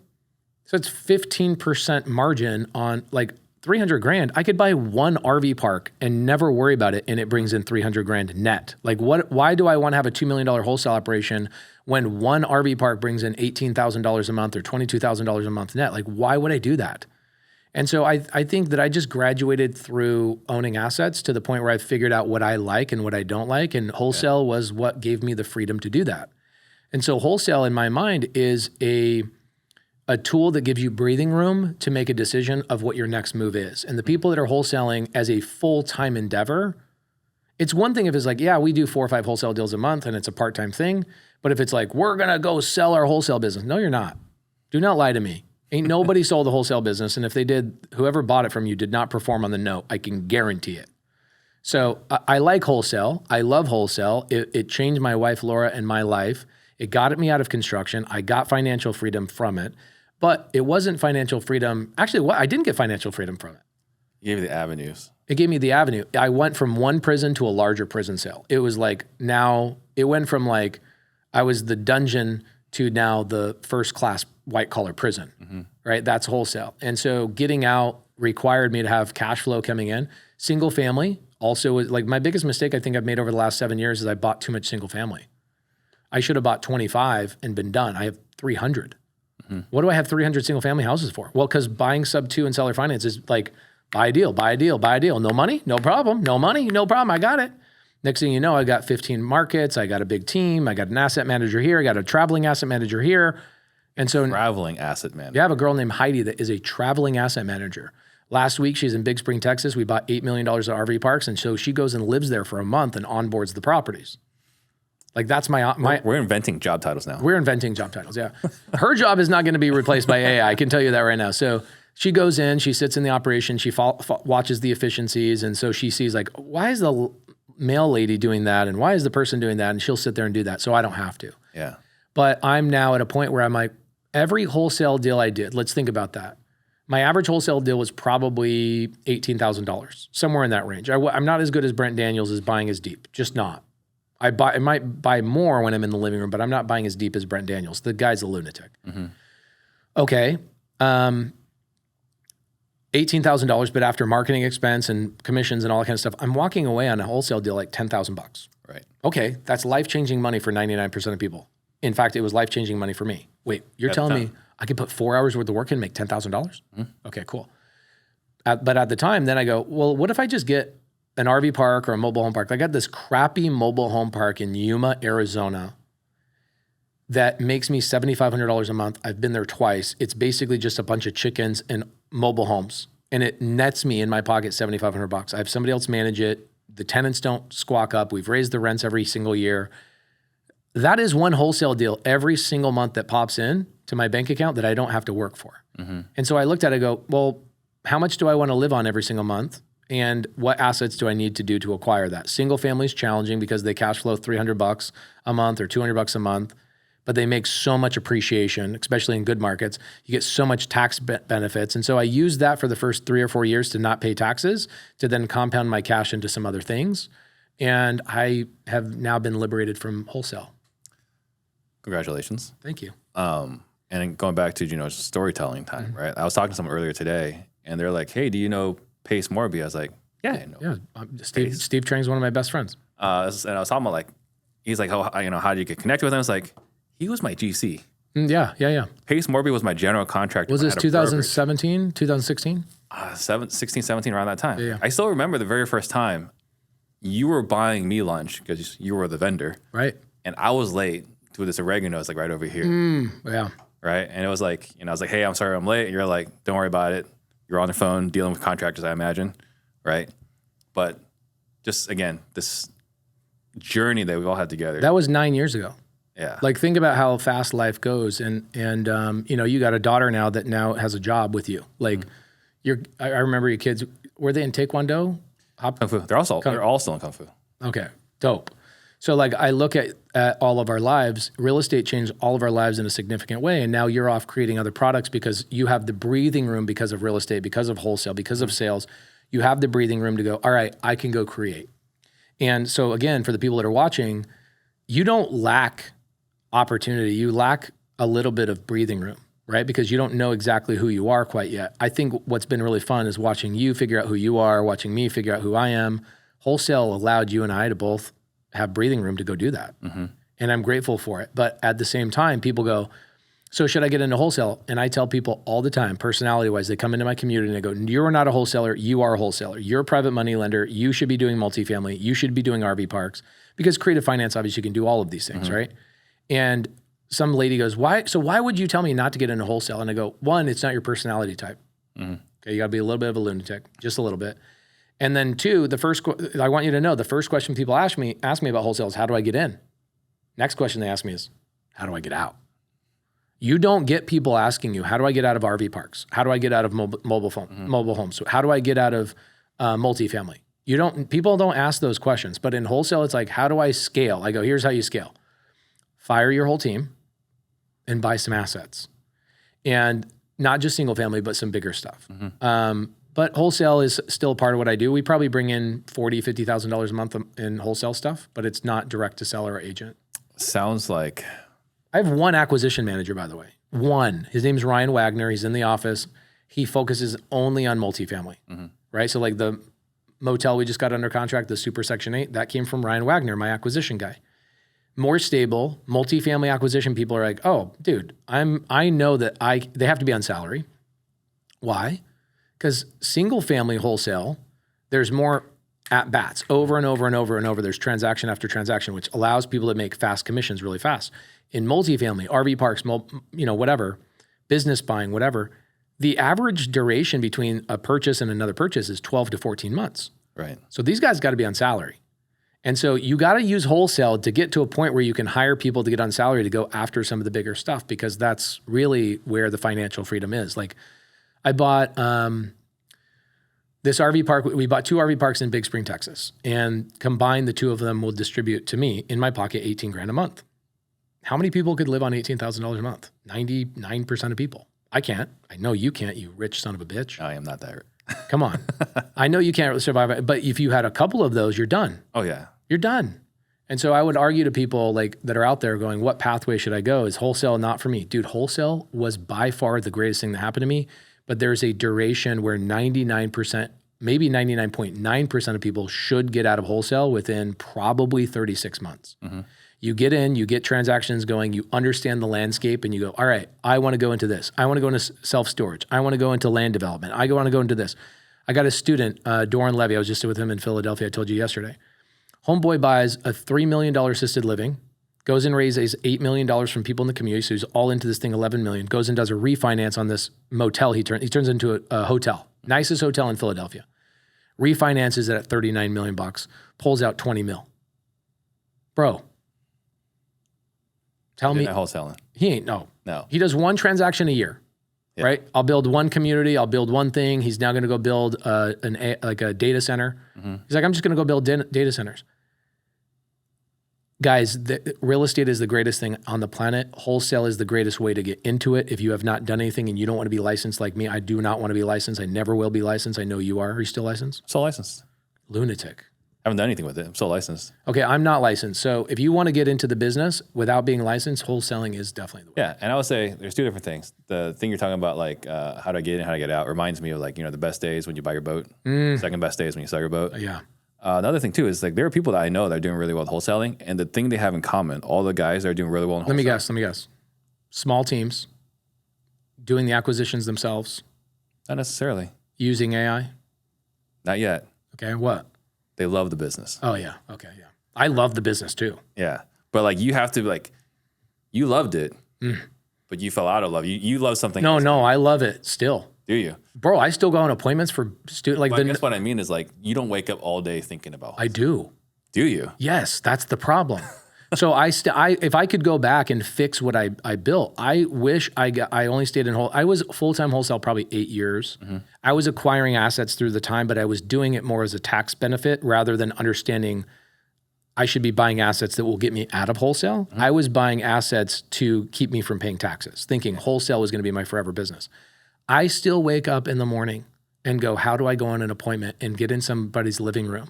So it's 15% margin on $300,000. I could buy one RV park and never worry about it, and it brings in $300,000 net. Why do I want to have a $2 million wholesale operation when one RV park brings in $18,000 a month or $22,000 a month net? Why would I do that? And so I think that I just graduated through owning assets to the point where I figured out what I like and what I don't like, and wholesale was what gave me the freedom to do that. And so wholesale, in my mind, is a tool that gives you breathing room to make a decision of what your next move is. And the people that are wholesaling as a full-time endeavor, it's one thing if it's we do 4 or 5 wholesale deals a month and it's a part-time thing. But if it's we're going to go sell our wholesale business. No, you're not. Do not lie to me. Ain't nobody sold the wholesale business. And if they did, whoever bought it from you did not perform on the note. I can guarantee it. So I like wholesale. I love wholesale. It changed my wife, Laura, and my life. It got me out of construction. I got financial freedom from it. But it wasn't financial freedom. Actually, I didn't get financial freedom from it. You gave you the avenues. It gave me the avenue. I went from one prison to a larger prison cell. It was now it went from I was the dungeon to now the first class white collar prison, right? That's wholesale. And so getting out required me to have cash flow coming in. Single family also was like my biggest mistake I think I've made over the last 7 years is I bought too much single family. I should have bought 25 and been done. I have 300. What do I have 300 single family houses for? Well, because buying Subto and seller finance is like buy a deal, buy a deal, buy a deal. No money, no problem. No money, no problem. I got it. Next thing you know, I got 15 markets. I got a big team. I got an asset manager here. I got a traveling asset manager here. And so Traveling asset manager. you have a girl named Heidi that is a traveling asset manager. Last week, she's in Big Spring, Texas. We bought $8 million of RV parks. And so she goes and lives there for a month and onboards the properties. Like that's my We're inventing job titles now. we're inventing job titles, yeah. Her job is not going to be replaced by AI. I can tell you that right now. So she goes in, she sits in the operation, she watches the efficiencies. And so she sees like, why is the mail lady doing that? And why is the person doing that? And she'll sit there and do that. So I don't have to. Yeah. But I'm now at a point where I'm like, every wholesale deal I did, let's think about that. My average wholesale deal was probably $18,000, somewhere in that range. I'm not as good as Brent Daniels is buying as deep, just not. I might buy more when I'm in the living room, but I'm not buying as deep as Brent Daniels. The guy's a lunatic. Okay. $18,000, but after marketing expense and commissions and all that kind of stuff, I'm walking away on a wholesale deal like $10,000. Right. Okay, that's life-changing money for 99% of people. In fact, it was life-changing money for me. Wait, you're telling me I could put 4 hours worth of work in and make $10,000? Okay, cool. But at the time, then I go, well, what if I just get an RV park or a mobile home park? I got this crappy mobile home park in Yuma, Arizona that makes me $7,500 a month. I've been there twice. It's basically just a bunch of chickens and mobile homes. And it nets me in my pocket $7,500. I have somebody else manage it. The tenants don't squawk up. We've raised the rents every single year. That is one wholesale deal every single month that pops in to my bank account that I don't have to work for. And so I looked at it and go, well, how much do I want to live on every single month? And what assets do I need to do to acquire that? Single family is challenging because they cash flow $300 a month or $200 a month, but they make so much appreciation, especially in good markets. You get so much tax benefits. And so I used that for the first 3 or 4 years to not pay taxes, to then compound my cash into some other things. And I have now been liberated from wholesale. Congratulations. Thank you. And then going back to, storytelling time, right? I was talking to someone earlier today and they're like, hey, do you know Pace Morby? I was like, yeah, I know. Yeah, Steve Trang's one of my best friends. And I was talking about like, he's like, how do you get connected with him? I was like, he was my GC. Yeah. Pace Morby was my general contractor. Was this 2017, 2016? 16, 17, around that time. Yeah. I still remember the very first time you were buying me lunch because you were the vendor. Right. And I was late to this oregano. It's like right over here. Yeah. Right. And it was like, I was like, hey, I'm sorry I'm late. And you're like, don't worry about it. You're on the phone dealing with contractors, I imagine. Right. But just, again, this journey that we've all had together. That was 9 years ago. Yeah. Like, think about how fast life goes. And you got a daughter now that now has a job with you. Like, I remember your kids, were they in Taekwondo? Kung Fu. They're all still in Kung Fu. Okay. Dope. So like I look at all of our lives, real estate changed all of our lives in a significant way. And now you're off creating other products because you have the breathing room because of real estate, because of wholesale, because of sales. You have the breathing room to go, all right, I can go create. And so again, for the people that are watching, you don't lack opportunity. You lack a little bit of breathing room, right? Because you don't know exactly who you are quite yet. I think what's been really fun is watching you figure out who you are, watching me figure out who I am. Wholesale allowed you and I to both have breathing room to go do that. And I'm grateful for it. But at the same time, people go, so should I get into wholesale? And I tell people all the time, personality-wise, they come into my community and they go, you're not a wholesaler, you are a wholesaler. You're a private money lender. You should be doing multifamily. You should be doing RV parks. Because creative finance, obviously, can do all of these things, right? And some lady goes, why would you tell me not to get into wholesale? And I go, one, it's not your personality type. Okay, you gotta be a little bit of a lunatic, just a little bit. And then two, I want you to know, the first question people ask me about wholesale is, how do I get in? Next question they ask me is, how do I get out? You don't get people asking you, how do I get out of RV parks? How do I get out of mobile homes? How do I get out of multifamily? People don't ask those questions. But in wholesale, it's like, how do I scale? I go, here's how you scale. Fire your whole team and buy some assets. And not just single family, but some bigger stuff. But wholesale is still part of what I do. We probably bring in $40,000, $50,000 a month in wholesale stuff, but it's not direct to seller or agent. Sounds like... I have one acquisition manager, by the way. One. His name's Ryan Wagner. He's in the office. he focuses only on multifamily, right? So like the motel we just got under contract, the Super Section 8, that came from Ryan Wagner, my acquisition guy. More stable, multifamily acquisition people are like, oh, dude, I know that they have to be on salary. Why? Because single family wholesale, there's more at bats over and over and over and over. There's transaction after transaction, which allows people to make fast commissions really fast. In multifamily, RV parks, whatever, business buying, whatever, the average duration between a purchase and another purchase is 12 to 14 months. Right. So these guys got to be on salary. And so you got to use wholesale to get to a point where you can hire people to get on salary to go after some of the bigger stuff, because that's really where the financial freedom is. Like I bought this RV park. We bought 2 RV parks in Big Spring, Texas, and combined the 2 of them will distribute to me in my pocket $18,000 a month. How many people could live on $18,000 a month? 99% of people. I can't. I know you can't, you rich son of a bitch. I am not that. Come on. I know you can't survive it, but if you had a couple of those, you're done. Oh yeah. You're done. And so I would argue to people like that are out there going, what pathway should I go? Is wholesale not for me? Dude, wholesale was by far the greatest thing that happened to me, but there's a duration where 99%, maybe 99.9% of people should get out of wholesale within probably 36 months. You get in, you get transactions going, you understand the landscape, and you go, all right, I want to go into this. I want to go into self-storage. I want to go into land development. I want to go into this. I got a student, Doran Levy. I was just with him in Philadelphia. I told you yesterday. Homeboy buys a $3 million assisted living, goes and raises $8 million from people in the community. So he's all into this thing, $11 million, goes and does a refinance on this motel. He turns into a hotel, nicest hotel in Philadelphia. Refinances it at $39 million, pulls out 20 mil. Bro. Tell me. Wholesaling. He ain't, no. No. He does one transaction a year, right? I'll build one community. I'll build one thing. He's now going to go build a data center. He's like, I'm just going to go build data centers. Guys, real estate is the greatest thing on the planet. Wholesale is the greatest way to get into it. If you have not done anything and you don't want to be licensed like me, I do not want to be licensed. I never will be licensed. I know you are. Are you still licensed? Still licensed. Lunatic. Haven't done anything with it. I'm still licensed. Okay, I'm not licensed. So if you want to get into the business without being licensed, wholesaling is definitely the way. Yeah, and I would say there's 2 different things. The thing you're talking about, like how to get in, how to get out, reminds me of like, the best days when you buy your boat. Second best days when you sell your boat. Yeah. Another thing too is like there are people that I know that are doing really well with wholesaling, and the thing they have in common, all the guys that are doing really well in wholesaling. Let me guess. Small teams, doing the acquisitions themselves. Not necessarily. Using AI. Not yet. Okay, what? They love the business. Oh yeah. Okay, yeah. I love the business too. Yeah, but like you have to like, you loved it, but you fell out of love. You love something. No, else. I love it still. Do you? Bro, I still go on appointments for students. Like I guess what I mean is like you don't wake up all day thinking about. I do. Do you? Yes, that's the problem. So if I could go back and fix what I built, I wish I only stayed in I was full-time wholesale probably 8 years. I was acquiring assets through the time, but I was doing it more as a tax benefit rather than understanding I should be buying assets that will get me out of wholesale. I was buying assets to keep me from paying taxes, thinking wholesale was going to be my forever business. I still wake up in the morning and go, how do I go on an appointment and get in somebody's living room?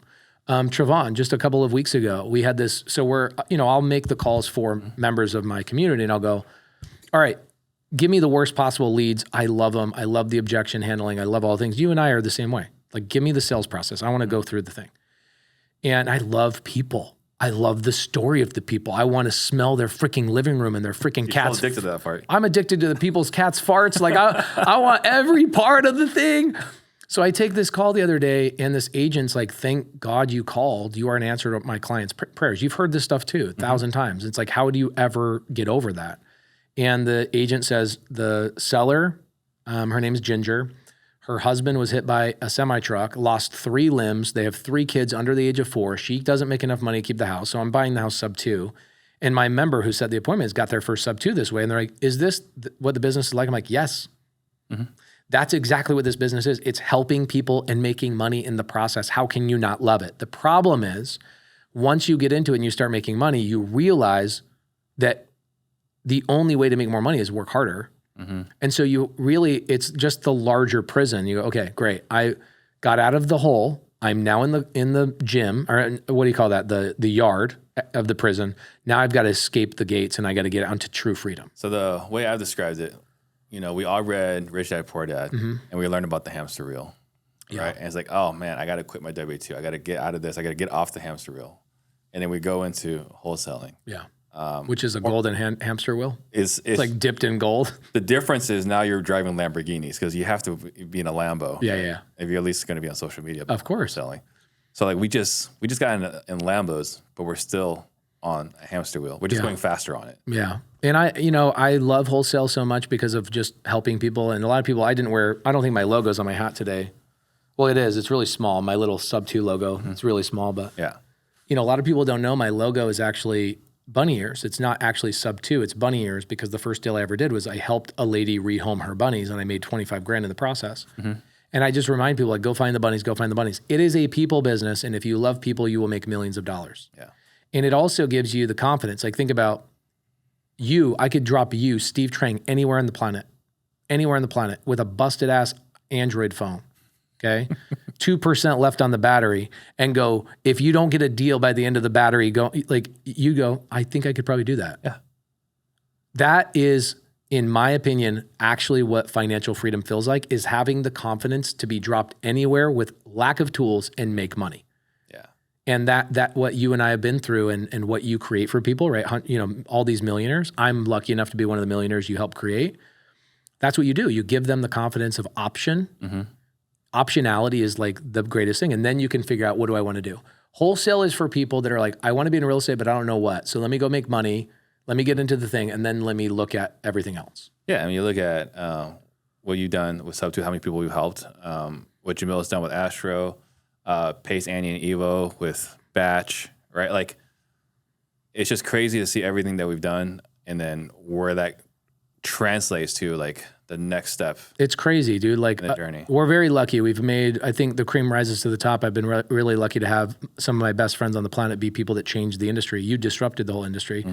Trevon, just a couple of weeks ago, we had this, so I'll make the calls for members of my community and I'll go, all right, give me the worst possible leads. I love them. I love the objection handling. I love all things. You and I are the same way. Like, give me the sales process. I want to go through the thing. And I love people. I love the story of the people. I want to smell their freaking living room and their freaking cats. I'm addicted to that part. I'm addicted to the people's cats' farts. Like I want every part of the thing. So I take this call the other day and this agent's like, thank God you called. You are an answer to my clients' prayers. You've heard this stuff too, 1,000 times. It's like, how do you ever get over that? And the agent says the seller, her name is Ginger. Her husband was hit by a semi-truck, lost 3 limbs. They have 3 kids under the age of 4. She doesn't make enough money to keep the house. So I'm buying the house sub 2. And my member who set the appointment has got their first sub 2 this way. And they're like, is this what the business is like? I'm like, yes. That's exactly what this business is. It's helping people and making money in the process. How can you not love it? The problem is once you get into it and you start making money, you realize that the only way to make more money is work harder. And so it's just the larger prison. You go, okay, great. I got out of the hole. I'm now in the gym, or what do you call that? The yard of the prison. Now I've got to escape the gates and I got to get out into true freedom. So the way I've described it, we all read Rich Dad Poor Dad, and we learned about the hamster wheel, right? And it's like, oh man, I got to quit my W-2. I got to get out of this. I got to get off the hamster wheel. And then we go into wholesaling. Yeah. Which is a golden hamster wheel. It's like dipped in gold. The difference is now you're driving Lamborghinis because you have to be in a Lambo. Yeah. If you're at least going to be on social media. Of course. Selling. So like we just got in Lambos, but we're still on a hamster wheel. We're just going faster on it. Yeah. And I love wholesale so much because of just helping people. And a lot of people, I don't think my logo's on my hat today. Well, it is. It's really small. My little Subto logo. It's really small, but a lot of people don't know my logo is actually bunny ears. It's not actually Subto. It's bunny ears because the first deal I ever did was I helped a lady rehome her bunnies and I made $25,000 in the process. And I just remind people, like, go find the bunnies, go find the bunnies. It is a people business. And if you love people, you will make millions of dollars. Yeah. And it also gives you the confidence. Like, think about you. I could drop you, Steve Trang, anywhere on the planet with a busted ass Android phone. Okay. 2% left on the battery and go, if you don't get a deal by the end of the battery, I think I could probably do that. Yeah. That is, in my opinion, actually what financial freedom feels like, is having the confidence to be dropped anywhere with lack of tools and make money. Yeah. And that what you and I have been through and what you create for people, right? All these millionaires, I'm lucky enough to be one of the millionaires you help create. That's what you do. You give them the confidence of option. Optionality is like the greatest thing. And then you can figure out, what do I want to do? Wholesale is for people that are like, I want to be in real estate, but I don't know what. So let me go make money. Let me get into the thing. And then let me look at everything else. Yeah. I mean, you look at what you've done with Subto, how many people you've helped, what Jamil has done with Astro, Pace, Annie, and Evo with Batch, right? Like, it's just crazy to see everything that we've done and then where that translates to, like, the next step. It's crazy, dude. Like, in the journey. We're very lucky. We've made, I think the cream rises to the top. I've been really lucky to have some of my best friends on the planet be people that changed the industry. You disrupted the whole industry.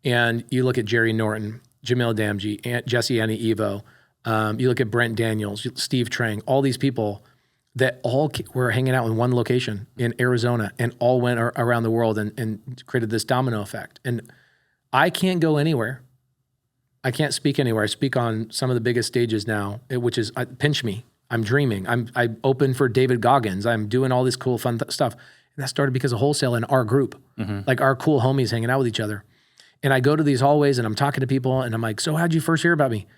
And you look at Jerry Norton, Jamil Damji, Jesse Annie Evo. You look at Brent Daniels, Steve Trang, all these people that all were hanging out in one location in Arizona and all went around the world and created this domino effect. And I can't go anywhere. I can't speak anywhere. I speak on some of the biggest stages now, which is pinch me. I'm dreaming. I'm open for David Goggins. I'm doing all this cool, fun stuff. And that started because of wholesale in our group, like our cool homies hanging out with each other. And I go to these hallways and I'm talking to people and I'm like, so how'd you first hear about me?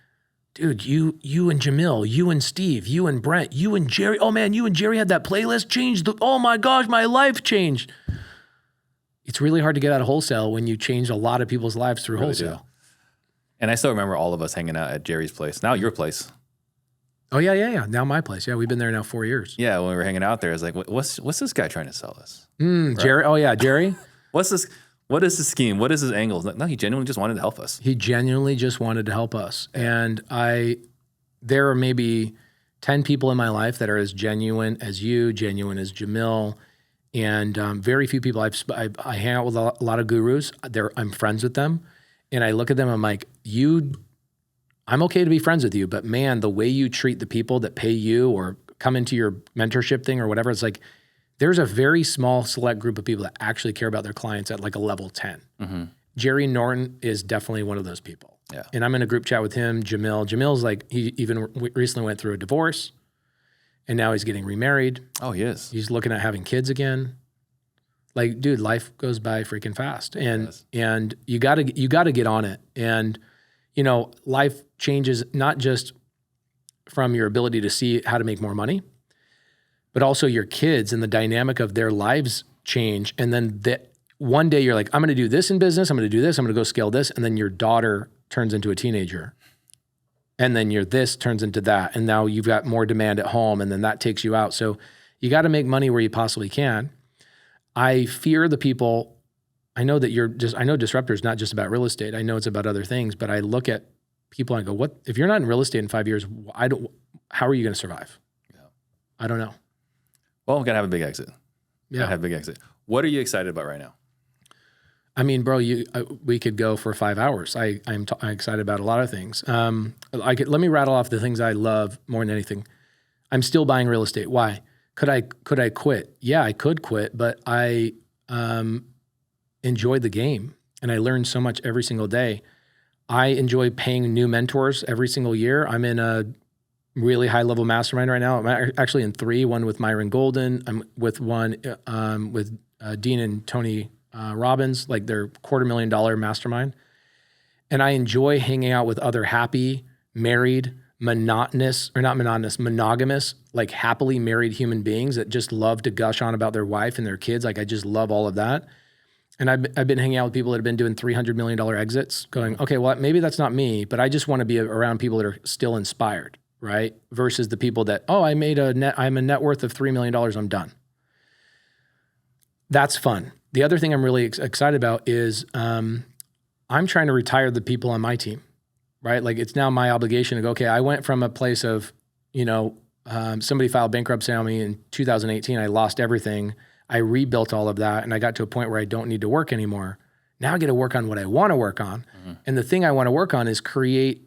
Dude, you and Jamil, you and Steve, you and Brent, you and Jerry. Oh man, you and Jerry had that playlist changed. Oh my gosh, my life changed. It's really hard to get out of wholesale when you change a lot of people's lives through wholesale. Do. And I still remember all of us hanging out at Jerry's place. Now your place. Oh yeah. Now my place. Yeah, we've been there now 4 years. Yeah, when we were hanging out there, it's like, what's this guy trying to sell us? Right? Jerry. Oh yeah, Jerry. What's this? What is his scheme? What is his angle? No, he genuinely just wanted to help us. He genuinely just wanted to help us. And there are maybe 10 people in my life that are as genuine as you, genuine as Jamil, and very few people. I hang out with a lot of gurus. I'm friends with them. And I look at them, I'm like, I'm okay to be friends with you, but man, the way you treat the people that pay you or come into your mentorship thing or whatever, it's like, there's a very small select group of people that actually care about their clients at like a level 10. Jerry Norton is definitely one of those people. Yeah. And I'm in a group chat with him, Jamil. Jamil's like, he even recently went through a divorce and now he's getting remarried. Oh, he is. He's looking at having kids again. Like, dude, life goes by freaking fast, and you gotta get on it. And life changes not just from your ability to see how to make more money, but also your kids and the dynamic of their lives change. And then one day you're like, I'm going to do this in business. I'm going to do this. I'm going to go scale this. And then your daughter turns into a teenager, and then this turns into that, and now you've got more demand at home, and then that takes you out. So you got to make money where you possibly can. I fear the people. I know that I know Disruptors not just about real estate. I know it's about other things, but I look at people and I go, what, if you're not in real estate in 5 years, how are you going to survive? Yeah. I don't know. Well, we got to have a big exit. Yeah. Have a big exit. What are you excited about right now? I mean, bro, we could go for 5 hours. I'm excited about a lot of things. Let me rattle off the things I love more than anything. I'm still buying real estate. Why? Could I quit? Yeah, I could quit, but I enjoyed the game and I learned so much every single day. I enjoy paying new mentors every single year. I'm in a really high level mastermind right now. I'm actually in 3, one with Myron Golden. I'm with one with Dean and Tony Robbins, like they're $250,000 mastermind. And I enjoy hanging out with other happy, married, monogamous, like happily married human beings that just love to gush on about their wife and their kids. Like I just love all of that. And I've been hanging out with people that have been doing $300 million exits going, okay, well, maybe that's not me, but I just want to be around people that are still inspired, right? Versus the people that, oh, I'm a net worth of $3 million, I'm done. That's fun. The other thing I'm really excited about is I'm trying to retire the people on my team, right? Like it's now my obligation to go, okay, I went from a place of, somebody filed bankruptcy on me in 2018. I lost everything. I rebuilt all of that and I got to a point where I don't need to work anymore. Now I get to work on what I want to work on. Mm-hmm. And the thing I want to work on is create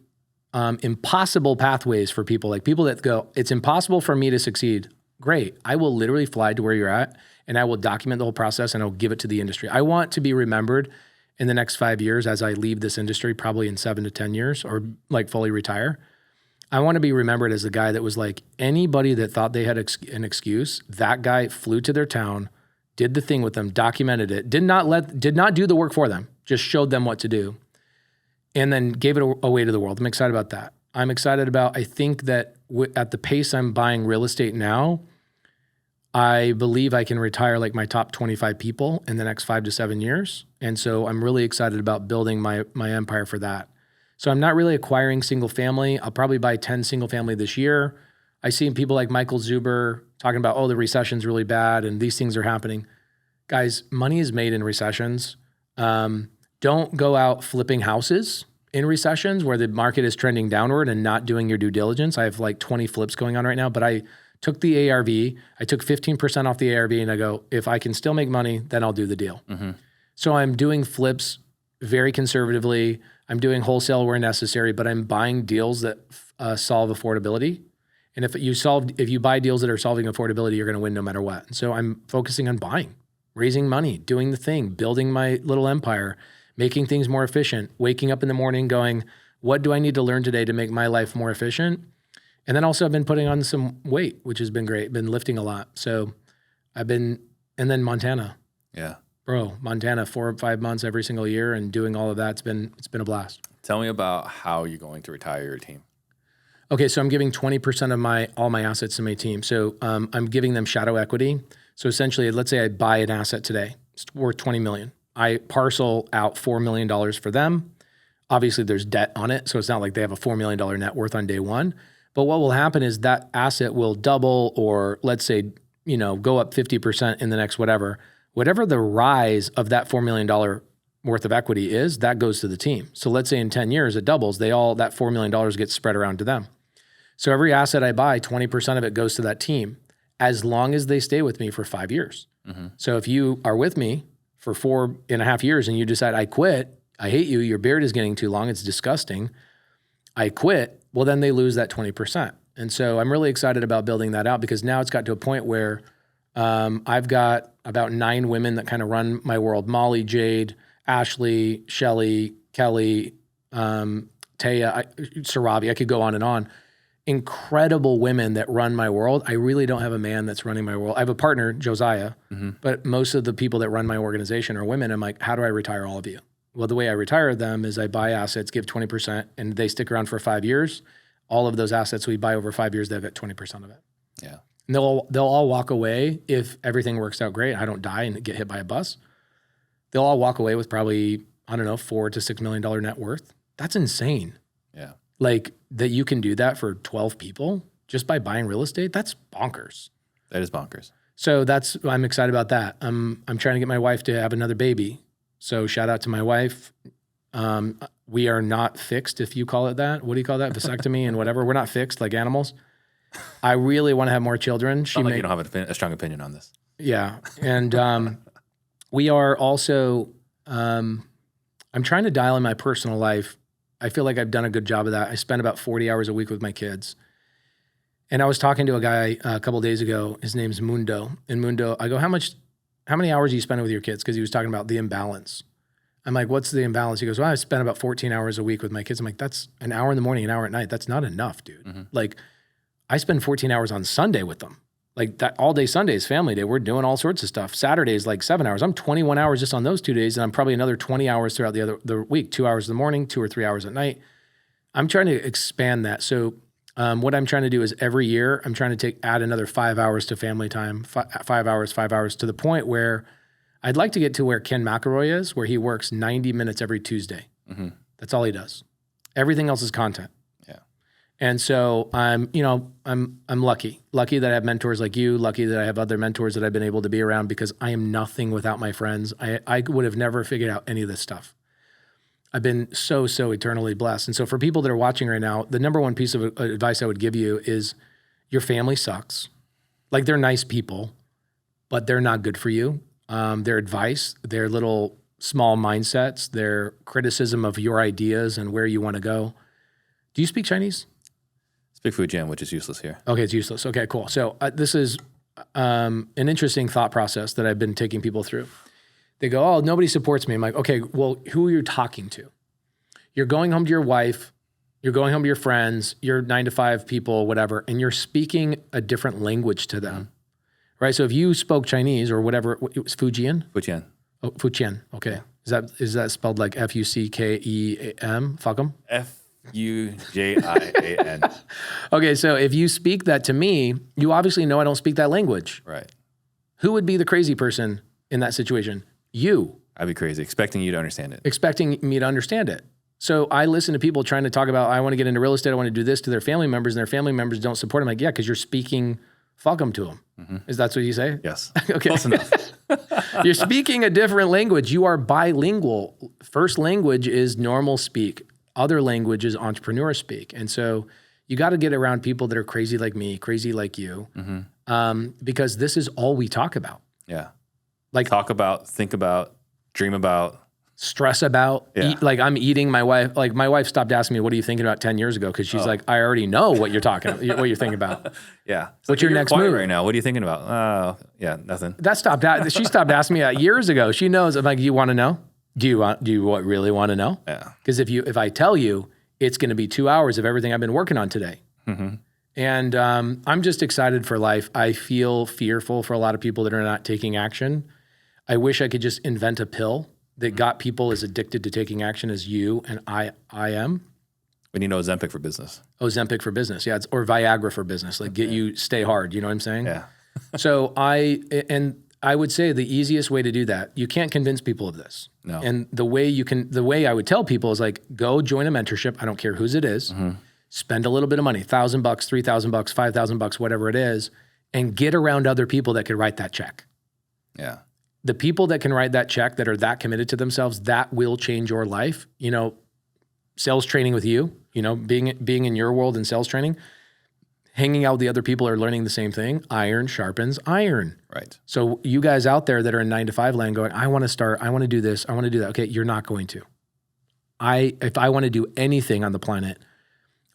impossible pathways for people, like people that go, it's impossible for me to succeed. Great. I will literally fly to where you're at and I will document the whole process and I'll give it to the industry. I want to be remembered in the next 5 years as I leave this industry, probably in 7 to 10 years or like fully retire. I want to be remembered as the guy that was like, anybody that thought they had an excuse, that guy flew to their town, did the thing with them, documented it, did not do the work for them, just showed them what to do, and then gave it away to the world. I'm excited about that. I'm excited about, I think that at the pace I'm buying real estate now, I believe I can retire like my top 25 people in the next 5 to 7 years. And so I'm really excited about building my empire for that. So I'm not really acquiring single family. I'll probably buy 10 single family this year. I see people like Michael Zuber talking about, oh, the recession's really bad and these things are happening. Guys, money is made in recessions. Don't go out flipping houses in recessions where the market is trending downward and not doing your due diligence. I have like 20 flips going on right now, but I took the ARV, I took 15% off the ARV and I go, if I can still make money, then I'll do the deal. Mm-hmm. So I'm doing flips very conservatively. I'm doing wholesale where necessary, but I'm buying deals that solve affordability. And if you buy deals that are solving affordability, you're going to win no matter what. And so I'm focusing on buying, raising money, doing the thing, building my little empire, making things more efficient, waking up in the morning going, what do I need to learn today to make my life more efficient? And then also I've been putting on some weight, which has been great, been lifting a lot. So and then Montana. Yeah. Bro, Montana, 4 or 5 months every single year and doing all of that. It's been a blast. Tell me about how you're going to retire your team. Okay, so I'm giving 20% of all my assets to my team. So I'm giving them shadow equity. So essentially, let's say I buy an asset today, it's worth $20 million. I parcel out $4 million for them. Obviously, there's debt on it, so it's not like they have a $4 million net worth on day one. But what will happen is that asset will double, or let's say, go up 50% in the next whatever. Whatever the rise of that $4 million worth of equity is, that goes to the team. So let's say in 10 years it doubles, that $4 million gets spread around to them. So every asset I buy, 20% of it goes to that team, as long as they stay with me for 5 years. Mm-hmm. So if you are with me for 4.5 years and you decide, I quit, I hate you, your beard is getting too long, it's disgusting, I quit, well then they lose that 20%. And so I'm really excited about building that out, because now it's got to a point where I've got about 9 women that kind of run my world. Molly, Jade, Ashley, Shelly, Kelly, Taya, Sarabi. I could go on and on. Incredible women that run my world. I really don't have a man that's running my world. I have a partner, Josiah, but most of the people that run my organization are women. I'm like, how do I retire all of you? Well, the way I retire them is I buy assets, give 20%, and they stick around for 5 years. All of those assets we buy over 5 years, they've got 20% of it. Yeah. And they'll all walk away if everything works out great. I don't die and get hit by a bus. They'll all walk away with probably, I don't know, $4 to $6 million net worth. That's insane. Yeah. Like that you can do that for 12 people just by buying real estate. That's bonkers. That is bonkers. So I'm excited about that. I'm trying to get my wife to have another baby. So shout out to my wife. We are not fixed, if you call it that. What do you call that? Vasectomy and whatever. We're not fixed like animals. I really want to have more children. You don't have a strong opinion on this. Yeah. And we are also, I'm trying to dial in my personal life. I feel like I've done a good job of that. I spend about 40 hours a week with my kids. And I was talking to a guy a couple of days ago. His name's Mundo. And Mundo, I go, how many hours do you spend with your kids? Because he was talking about the imbalance. I'm like, what's the imbalance? He goes, well, I spend about 14 hours a week with my kids. I'm like, that's an hour in the morning, an hour at night. That's not enough, dude. Like, I spend 14 hours on Sunday with them. Like that all day Sunday is family day. We're doing all sorts of stuff. Saturday is like 7 hours. I'm 21 hours just on those 2 days. And I'm probably another 20 hours throughout the week, 2 hours in the morning, 2 or 3 hours at night. I'm trying to expand that. So what I'm trying to do is every year, I'm trying to add another 5 hours to family time, 5 hours to the point where I'd like to get to where Ken McElroy is, where he works 90 minutes every Tuesday. That's all he does. Everything else is content. Yeah. And so I'm lucky that I have mentors like you, lucky that I have other mentors that I've been able to be around, because I am nothing without my friends. I would have never figured out any of this stuff. I've been so eternally blessed. And so for people that are watching right now, the number one piece of advice I would give you is your family sucks. Like, they're nice people, but they're not good for you. Their advice, their little small mindsets, their criticism of your ideas and where you want to go. Do you speak Chinese? Speak Fujian, which is useless here. Okay, it's useless. Okay, cool. So this is an interesting thought process that I've been taking people through. They go, oh, nobody supports me. I'm like, okay, well, who are you talking to? You're going home to your wife, you're going home to your friends, your 9-to-5 people, whatever, and you're speaking a different language to them, right? So if you spoke Chinese or whatever, it was Fujian? Fujian. Oh, Fujian, okay. Is that spelled like F-U-C-K-E-M? Fuck 'em? F-U-J-I-A-N. Okay, so if you speak that to me, you obviously know I don't speak that language. Right. Who would be the crazy person in that situation? You. I'd be crazy, expecting you to understand it. Expecting me to understand it. So I listen to people trying to talk about, I want to get into real estate, I want to do this to their family members, and their family members don't support them. Like, yeah, because you're speaking fuck them to them. Is that what you say? Yes. Okay. Close enough. You're speaking a different language. You are bilingual. First language is normal speak. Other language is entrepreneur speak. And so you got to get around people that are crazy like me, crazy like you, because this is all we talk about. Yeah. Like, Talk about, think about, dream about. stress about. Yeah. Like, I'm eating my wife. Like, my wife stopped asking me, what are you thinking about 10 years ago? Because she's like, I already know what you're what you're thinking about. Yeah. What's your You're next quiet move? right now? What are you thinking about? Oh, yeah, nothing. She stopped asking me that years ago. She knows. I'm like, you want to know? Do you really want to know? Yeah. Because if I tell you, it's going to be 2 hours of everything I've been working on today. And I'm just excited for life. I feel fearful for a lot of people that are not taking action. I wish I could just invent a pill that got people as addicted to taking action as you and I am. We need Ozempic for business. Ozempic for business, yeah, or Viagra for business. Like, get you stay hard. You know what I'm saying? Yeah. So I would say the easiest way to do that, you can't convince people of this. No. And the way I would tell people is like, go join a mentorship. I don't care whose it is. Spend a little bit of money, $1,000, $3,000, $5,000, whatever it is, and get around other people that could write that check. Yeah. The people that can write that check, that are that committed to themselves, that will change your life. You know, sales training with you, you know, being in your world in sales training, hanging out with the other people who are learning the same thing. Iron sharpens iron. Right. So you guys out there that are in 9-to-5 land going, I want to do this, I want to do that. Okay, you're not going to. If I want to do anything on the planet,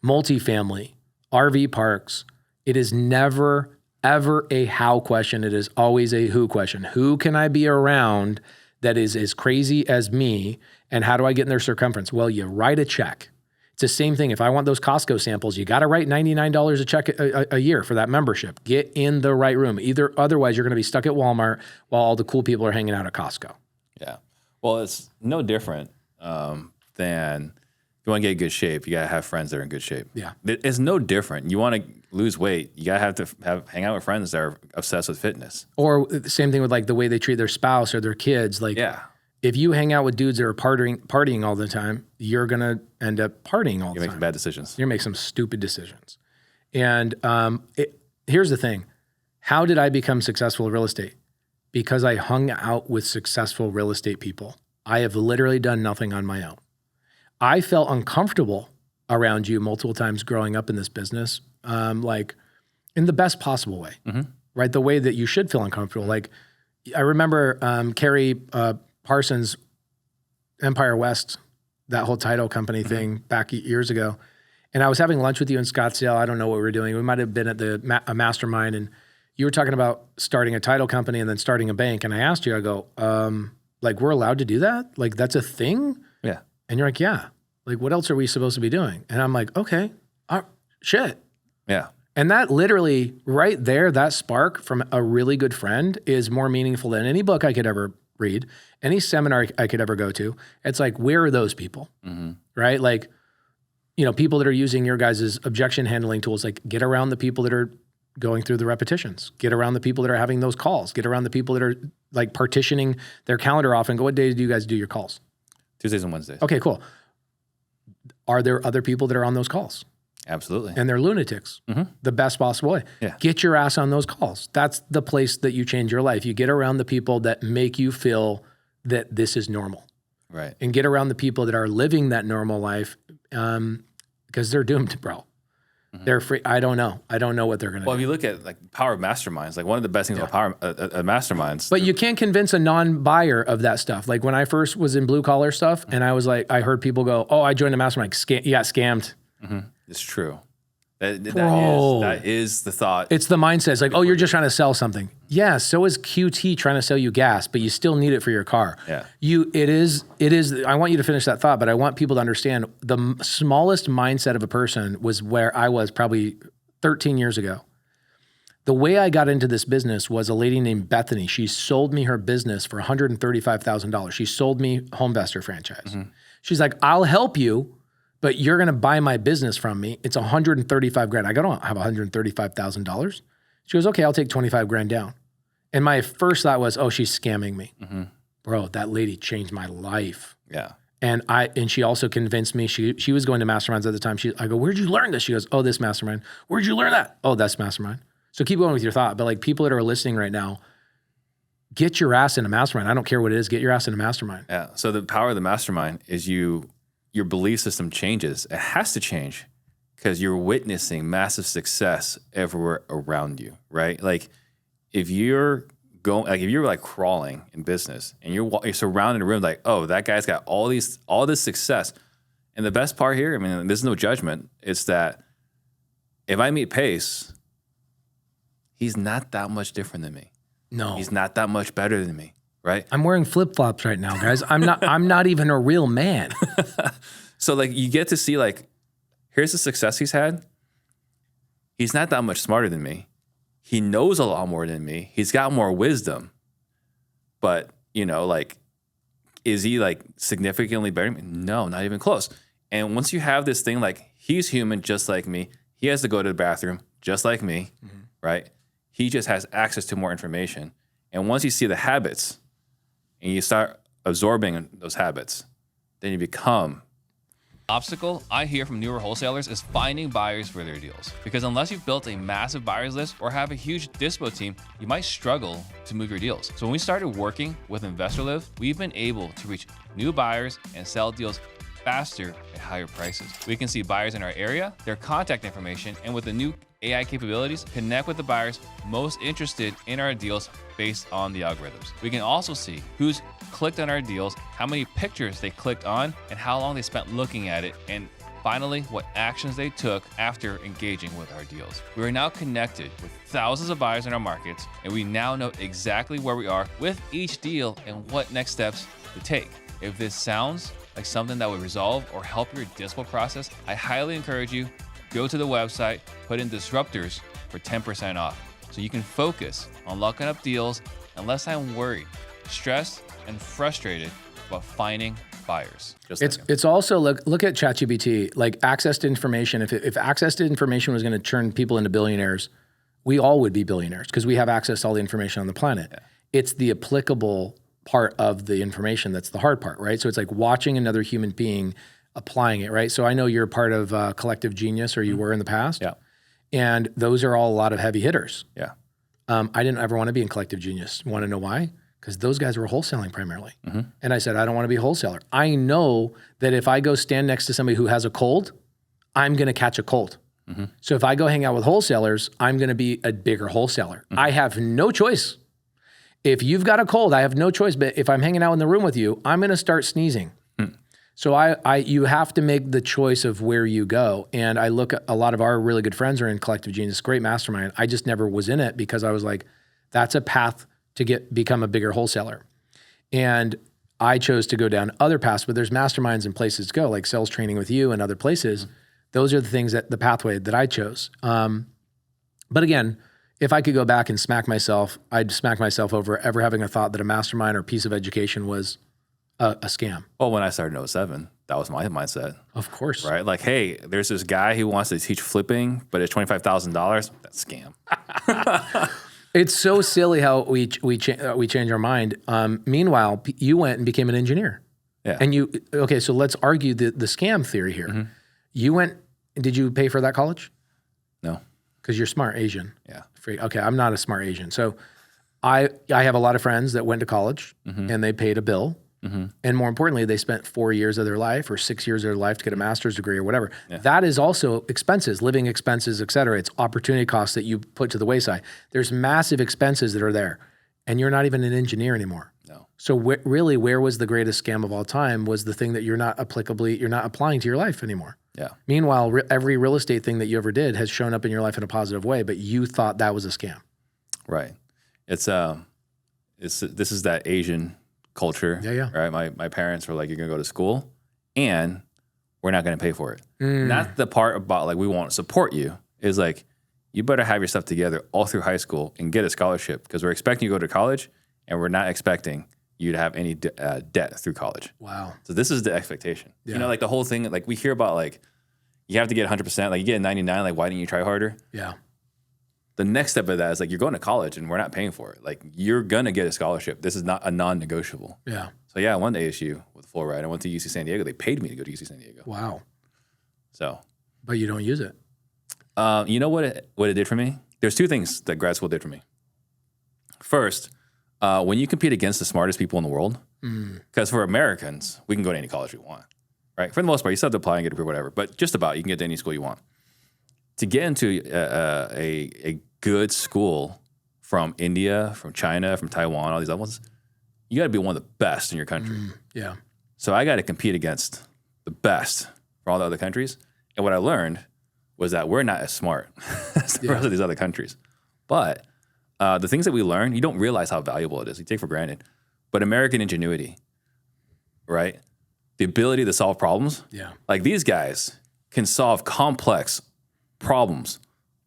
multifamily, RV parks, it is never ever a how question. It is always a who question. Who can I be around that is as crazy as me, and how do I get in their circumference? Well, you write a check. It's the same thing. If I want those Costco samples, you got to write $99 a check a year for that membership. Get in the right room. Otherwise, you're going to be stuck at Walmart while all the cool people are hanging out at Costco. Yeah. Well, it's no different than if you want to get in good shape, you got to have friends that are in good shape. Yeah. It's no different. You want to lose weight, you got to hang out with friends that are obsessed with fitness. Or the same thing with like the way they treat their spouse or their kids. Like, Yeah. if you hang out with dudes that are partying all the time, you're going to end up partying all the You time. make bad decisions. You're going to make some stupid decisions. And here's the thing. How did I become successful in real estate? Because I hung out with successful real estate people. I have literally done nothing on my own. I felt uncomfortable around you multiple times growing up in this business, like in the best possible way, right? The way that you should feel uncomfortable. Like, I remember Carrie Parsons, Empire West, that whole title company thing back years ago. And I was having lunch with you in Scottsdale. I don't know what we were doing. We might have been at a Mastermind, and you were talking about starting a title company and then starting a bank. And I asked you, I go, Like, we're allowed to do that? Like, that's a thing? Yeah. And you're like, yeah. Like, what else are we supposed to be doing? And I'm like, okay, shit. Yeah. And that literally right there, that spark from a really good friend is more meaningful than any book I could ever read, any seminar I could ever go to. It's like, where are those people? Right? Like, you know, people that are using your guys' objection handling tools, like get around the people that are going through the repetitions, get around the people that are having those calls, get around the people that are like partitioning their calendar off and go, what days do you guys do your calls? Tuesdays and Wednesdays. Okay, cool. Are there other people that are on those calls? Absolutely. And they're lunatics, the best possible way. Yeah. Get your ass on those calls. That's the place that you change your life. You get around the people that make you feel that this is normal. Right. And get around the people that are living that normal life because they're doomed, bro. They're free. I don't know. I don't know what they're going to Well, do. if you look at like power of masterminds, like one of the best things about power masterminds. But you can't convince a non-buyer of that stuff. Like when I first was in blue collar stuff and I was like, I heard people go, oh, I joined a mastermind. You got scammed. It's true. That is the thought. It's the mindset. It's like, oh, you're just trying to sell something. Yeah, so is QT trying to sell you gas, but you still need it for your car. Yeah. It is, I want you to finish that thought, but I want people to understand the smallest mindset of a person was where I was probably 13 years ago. The way I got into this business was a lady named Bethany. She sold me her business for $135,000. She sold me Homevestor franchise. She's like, I'll help you, but you're going to buy my business from me. It's $135,000. I go, I don't have $135,000. She goes, okay, I'll take 25 grand down. And my first thought was, oh, she's scamming me. Bro, that lady changed my life. Yeah. And she also convinced me, she was going to masterminds at the time. I go, where'd you learn this? She goes, oh, this mastermind. Where'd you learn that? Oh, that's mastermind. So keep going with your thought. But like people that are listening right now, get your ass in a mastermind. I don't care what it is. Get your ass in a mastermind. Yeah. So the power of the mastermind is your belief system changes. It has to change because you're witnessing massive success everywhere around you, right? Like if you're like crawling in business and you're surrounded in a room like, oh, that guy's got all this success. And the best part here, I mean, there's no judgment. It's that if I meet Pace, he's not that much different than me. No. He's not that much better than me, right? I'm wearing flip-flops right now, guys. I'm not even a real man. So like you get to see like, here's the success he's had. He's not that much smarter than me. He knows a lot more than me. He's got more wisdom. But, you know, like, is he like significantly better than me? No, not even close. And once you have this thing like he's human just like me, he has to go to the bathroom just like me, right? He just has access to more information. And once you see the habits and you start absorbing those habits, then you become. Obstacle I hear from newer wholesalers is finding buyers for their deals. Because unless you've built a massive buyers list or have a huge dispo team, you might struggle to move your deals. So when we started working with InvestorLive, we've been able to reach new buyers and sell deals faster at higher prices. We can see buyers in our area, their contact information, and with the new AI capabilities, connect with the buyers most interested in our deals based on the algorithms. We can also see who's clicked on our deals, how many pictures they clicked on, and how long they spent looking at it, and finally, what actions they took after engaging with our deals. We are now connected with thousands of buyers in our markets, and we now know exactly where we are with each deal and what next steps to take. If this sounds like something that would resolve or help your dispo process, I highly encourage you, go to the website, put in Disruptors for 10% off so you can focus on locking up deals and less time worried, stressed, and frustrated about finding buyers. It's also look at ChatGPT, like access to information. If access to information was going to turn people into billionaires, we all would be billionaires because we have access to all the information on the planet. Yeah. It's the applicable part of the information that's the hard part, right? So it's like watching another human being applying it, right? So I know you're part of Collective Genius, or you were in the past. Yeah. And those are all a lot of heavy hitters. Yeah. I didn't ever want to be in Collective Genius. Want to know why? Because those guys were wholesaling primarily. And I said, I don't want to be a wholesaler. I know that if I go stand next to somebody who has a cold, I'm going to catch a cold. So if I go hang out with wholesalers, I'm going to be a bigger wholesaler. I have no choice. If you've got a cold, I have no choice. But if I'm hanging out in the room with you, I'm going to start sneezing. So you have to make the choice of where you go. And I look at a lot of our really good friends are in Collective Genius, great mastermind. I just never was in it because I was like, that's a path to become a bigger wholesaler. And I chose to go down other paths, but there's masterminds and places to go, like sales training with you and other places. Those are the things the pathway that I chose. But again, if I could go back and smack myself, I'd smack myself over ever having a thought that a mastermind or piece of education was a scam. Well, when I started in 07, that was my mindset. Of course. Right? Like, hey, there's this guy who wants to teach flipping, but it's $25,000. That's a scam. It's so silly how we change our mind. Meanwhile, you went and became an engineer. Yeah. And okay, so let's argue the scam theory here. You went, did you pay for that college? No. Because you're smart Asian. Yeah. Free. Okay, I'm not a smart Asian. So I have a lot of friends that went to college and they paid a bill. And more importantly, they spent 4 years of their life or 6 years of their life to get a master's degree or whatever. Yeah. That is also expenses, living expenses, et cetera. It's opportunity costs that you put to the wayside. There's massive expenses that are there, and you're not even an engineer anymore. No. So really, where was the greatest scam of all time was the thing that you're not applying to your life anymore. Yeah. Meanwhile, every real estate thing that you ever did has shown up in your life in a positive way, but you thought that was a scam. Right. This is that Asian culture. Yeah. Right. My parents were like, you're going to go to school and we're not going to pay for it. Not the part about like, we won't support you is like, you better have your stuff together all through high school and get a scholarship because we're expecting you to go to college and we're not expecting you to have any debt through college. Wow. So this is the expectation. Yeah. You know, like the whole thing, like we hear about like, you have to get 100%, like you get a 99, like why didn't you try harder? Yeah. The next step of that is like, you're going to college and we're not paying for it. Like you're going to get a scholarship. This is not a non-negotiable. Yeah. So yeah, I went to ASU with a full ride. I went to UC San Diego. They paid me to go to UC San Diego. Wow. So. But you don't use it. You know what it did for me? There's two things that grad school did for me. First, when you compete against the smartest people in the world, because for Americans, we can go to any college we want, right? For the most part, you still have to apply and get approved, whatever. But just about, you can get to any school you want. To get into a good school from India, from China, from Taiwan, all these other ones, you got to be one of the best in your country. Yeah. So I got to compete against the best from all the other countries. And what I learned was that we're not as smart as the rest of these other countries. But the things that we learn, you don't realize how valuable it is. You take for granted. But American ingenuity, right? The ability to solve problems. Yeah. Like these guys can solve complex problems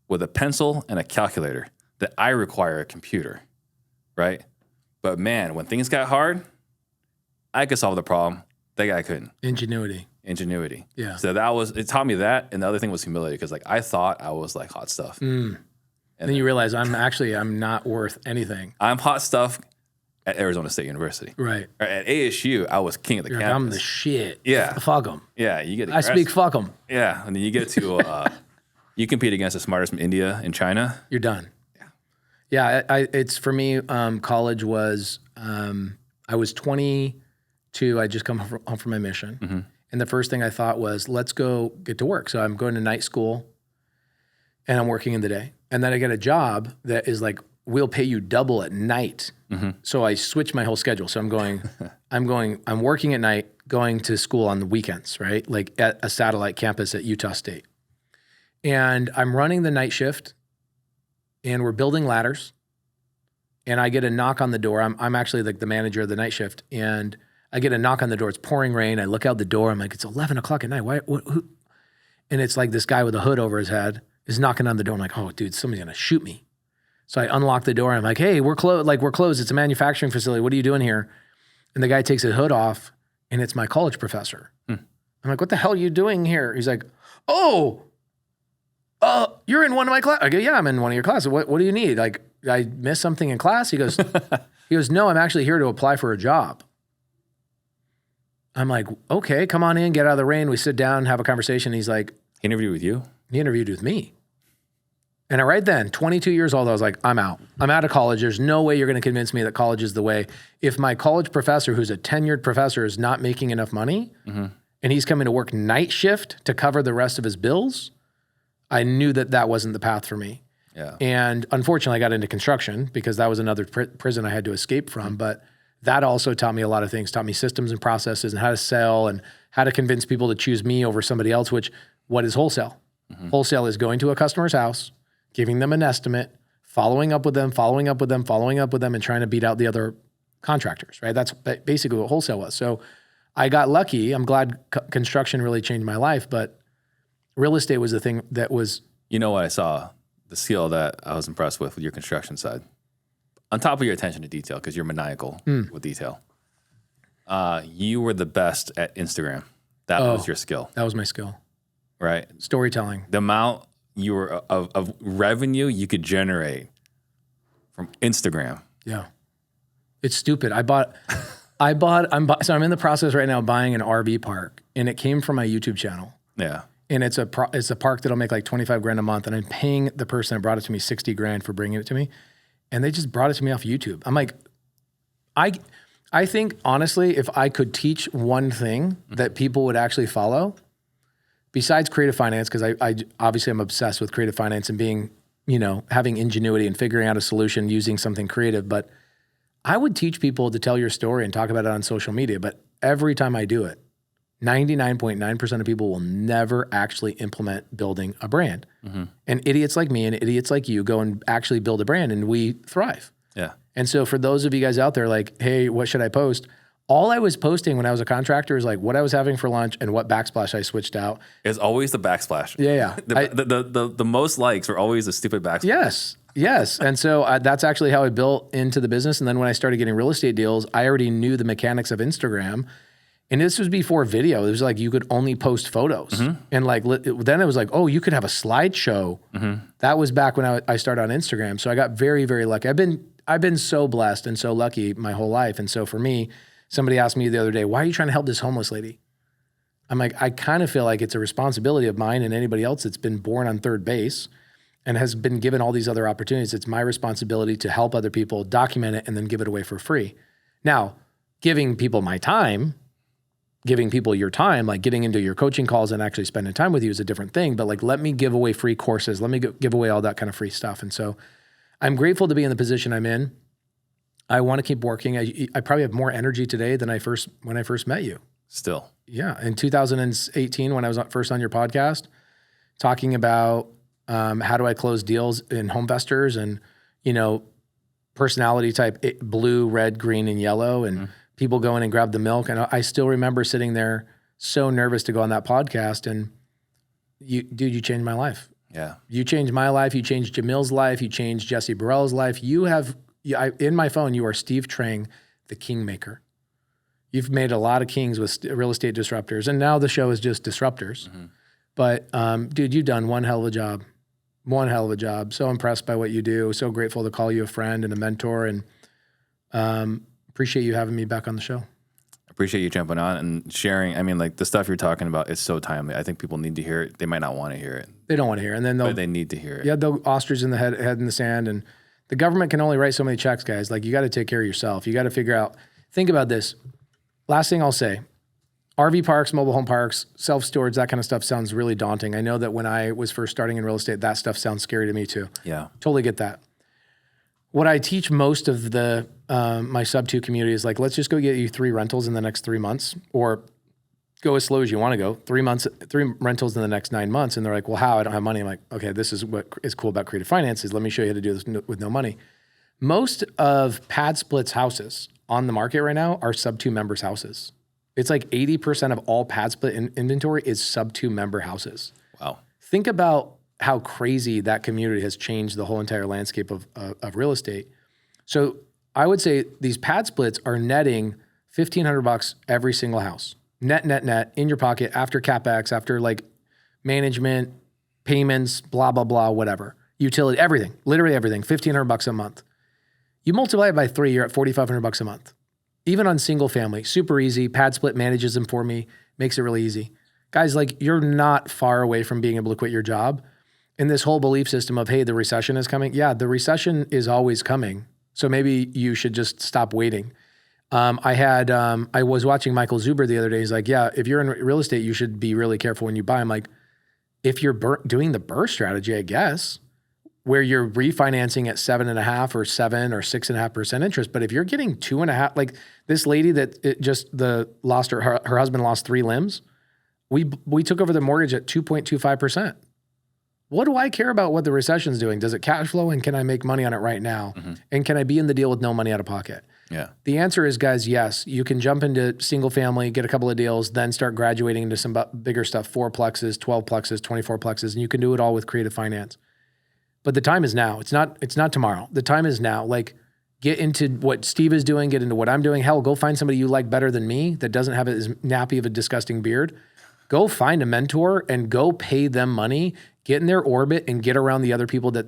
with a pencil and a calculator that I require a computer, right? But man, when things got hard, I could solve the problem. That guy couldn't. Ingenuity. Yeah. So it taught me that. And the other thing was humility because like I thought I was like hot stuff. And then you realize I'm not worth anything. I'm hot stuff at Arizona State University. Right. At ASU, I was king of the campus. I'm the shit. Yeah. Fuck them. Yeah. You get I speak fuck them. Yeah. And then you get to, you compete against the smartest from India and China. You're done. Yeah. It's for me, college was, I was 22. I just come home from my mission. And the first thing I thought was, let's go get to work. So I'm going to night school and I'm working in the day. And then I get a job that is like, we'll pay you double at night. So I switched my whole schedule. So I'm working at night, going to school on the weekends, right? Like at a satellite campus at Utah State. And I'm running the night shift and we're building ladders. And I get a knock on the door. I'm actually like the manager of the night shift. And I get a knock on the door. It's pouring rain. I look out the door. I'm like, it's 11 o'clock at night. Who? And it's like this guy with a hood over his head is knocking on the door. I'm like, oh, dude, somebody's going to shoot me. So I unlock the door. I'm like, hey, we're closed. It's a manufacturing facility. What are you doing here? And the guy takes his hood off, and it's my college professor. I'm like, what the hell are you doing here? He's like, you're in one of my classes. I go, yeah, I'm in one of your classes. What do you need? Like, I missed something in class? He goes, no, I'm actually here to apply for a job. I'm like, okay, come on in, get out of the rain. We sit down, have a conversation. He's like, He interviewed with you? He interviewed with me. And right then, 22 years old, I was like, I'm out. I'm out of college. There's no way you're going to convince me that college is the way. If my college professor, who's a tenured professor, is not making enough money, and he's coming to work night shift to cover the rest of his bills, I knew that wasn't the path for me. Yeah. And unfortunately, I got into construction because that was another prison I had to escape from. But that also taught me a lot of things, taught me systems and processes and how to sell and how to convince people to choose me over somebody else, what is wholesale? Wholesale is going to a customer's house, giving them an estimate, following up with them, and trying to beat out the other contractors, right? That's basically what wholesale was. So I got lucky. I'm glad construction really changed my life, but real estate was the thing that was. You know what I saw? The skill that I was impressed with your construction side. On top of your attention to detail, because you're maniacal with detail. You were the best at Instagram. That was your skill. That was my skill. Right? Storytelling. The amount you were of revenue you could generate from Instagram. Yeah. It's stupid. So I'm in the process right now of buying an RV park, and it came from my YouTube channel. Yeah. And it's a park that'll make like 25 grand a month, and I'm paying the person that brought it to me 60 grand for bringing it to me, and they just brought it to me off YouTube. I'm like, I think honestly, if I could teach one thing that people would actually follow, besides creative finance, because I obviously I'm obsessed with creative finance and being, having ingenuity and figuring out a solution using something creative, but I would teach people to tell your story and talk about it on social media. But every time I do it, 99.9% of people will never actually implement building a brand. Mm-hmm. And idiots like me and idiots like you go and actually build a brand, and we thrive. Yeah. And so for those of you guys out there like, hey, what should I post? All I was posting when I was a contractor is like what I was having for lunch and what backsplash I switched out. It's always the backsplash. Yeah. The most likes are always the stupid backsplash. Yes. And so that's actually how I built into the business. And then when I started getting real estate deals, I already knew the mechanics of Instagram. And this was before video. It was like you could only post photos. Mm-hmm. And like then it was like, oh, you could have a slideshow. Mm-hmm. That was back when I started on Instagram. So I got very, very lucky. I've been so blessed and so lucky my whole life. And so for me, somebody asked me the other day, why are you trying to help this homeless lady? I'm like, I kind of feel like it's a responsibility of mine and anybody else that's been born on third base and has been given all these other opportunities. It's my responsibility to help other people, document it, and then give it away for free. Now, giving people my time, giving people your time, like getting into your coaching calls and actually spending time with you is a different thing. But like, let me give away free courses. Let me give away all that kind of free stuff. And so I'm grateful to be in the position I'm in. I want to keep working. I probably have more energy today than when I first met you. Still. Yeah. In 2018, when I was first on your podcast, talking about how do I close deals in HomeVestors and, personality type blue, red, green, and yellow, and people go in and grab the milk. And I still remember sitting there so nervous to go on that podcast. And you changed my life. Yeah. You changed my life. You changed Jamil's life. You changed Jesse Burrell's life. In my phone, you are Steve Trang, the Kingmaker. You've made a lot of kings with real estate disruptors. And now the show is just Disruptors. Mm-hmm. But dude, you've done one hell of a job. One hell of a job. So impressed by what you do. So grateful to call you a friend and a mentor, and appreciate you having me back on the show. Appreciate you jumping on and sharing. I mean, like the stuff you're talking about is so timely. I think people need to hear it. They might not want to hear it. They don't want to hear it. And then but they need to hear it. Yeah, they'll ostrich in the head in the sand. And the government can only write so many checks, guys. Like you got to take care of yourself. You got to figure out, think about this. Last thing I'll say, RV parks, mobile home parks, self-storage, that kind of stuff sounds really daunting. I know that when I was first starting in real estate, that stuff sounds scary to me too. Yeah. Totally get that. What I teach most of the my Subto community is like, let's just go get you 3 rentals in the next 3 months, or go as slow as you want to go. 3 rentals in the next 9 months. And they're like, well, how? I don't have money. I'm like, okay, this is what is cool about creative finances. Let me show you how to do this with no money. Most of Pad Split's houses on the market right now are Subto members' houses. It's like 80% of all Pad Split inventory is Subto member houses. Wow. Think about how crazy that community has changed the whole entire landscape of real estate. So I would say these Pad Splits are netting $1,500 every single house. Net in your pocket after CapEx, after like management, payments, blah, blah, blah, whatever. Utility, everything, literally everything, $1,500 a month. You multiply it by 3, you're at $4,500 a month. Even on single family, super easy. Pad Split manages them for me, makes it really easy. Guys, like you're not far away from being able to quit your job. And this whole belief system of, hey, the recession is coming. Yeah, the recession is always coming. So maybe you should just stop waiting. I was watching Michael Zuber the other day. He's like, yeah, if you're in real estate, you should be really careful when you buy. I'm like, if you're doing the BRRRR strategy, I guess, where you're refinancing at 7.5 or 7 or 6.5% interest. But if you're getting 2.5, like this lady that lost her husband lost 3 limbs. We took over the mortgage at 2.25%. What do I care about what the recession's doing? Does it cash flow, and can I make money on it right now? Mm-hmm. And can I be in the deal with no money out of pocket? Yeah. The answer is, guys, yes. You can jump into single family, get a couple of deals, then start graduating into some bigger stuff, 4-plexes, 12-plexes, 24-plexes, and you can do it all with creative finance. But the time is now. It's not tomorrow. The time is now. Like, get into what Steve is doing, get into what I'm doing. Hell, go find somebody you like better than me that doesn't have as nappy of a disgusting beard. Go find a mentor and go pay them money, get in their orbit and get around the other people that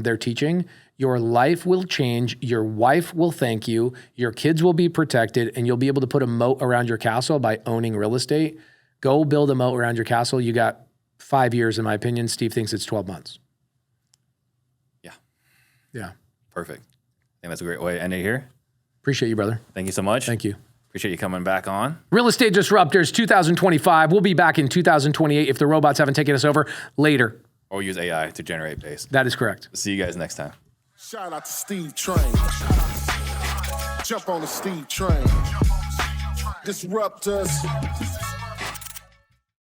they're teaching. Your life will change. Your wife will thank you. Your kids will be protected, and you'll be able to put a moat around your castle by owning real estate. Go build a moat around your castle. You got 5 years, in my opinion. Steve thinks it's 12 months. Yeah. Yeah. Perfect. I think that's a great way to end it here. Appreciate you, brother. Thank you so much. Thank you. Appreciate you coming back on. Real Estate Disruptors 2025. We'll be back in 2028 if the robots haven't taken us over later. Or use AI to generate pace. That is correct. See you guys next time. Shout out to Steve Train. Jump on the Steve Train. Disruptors.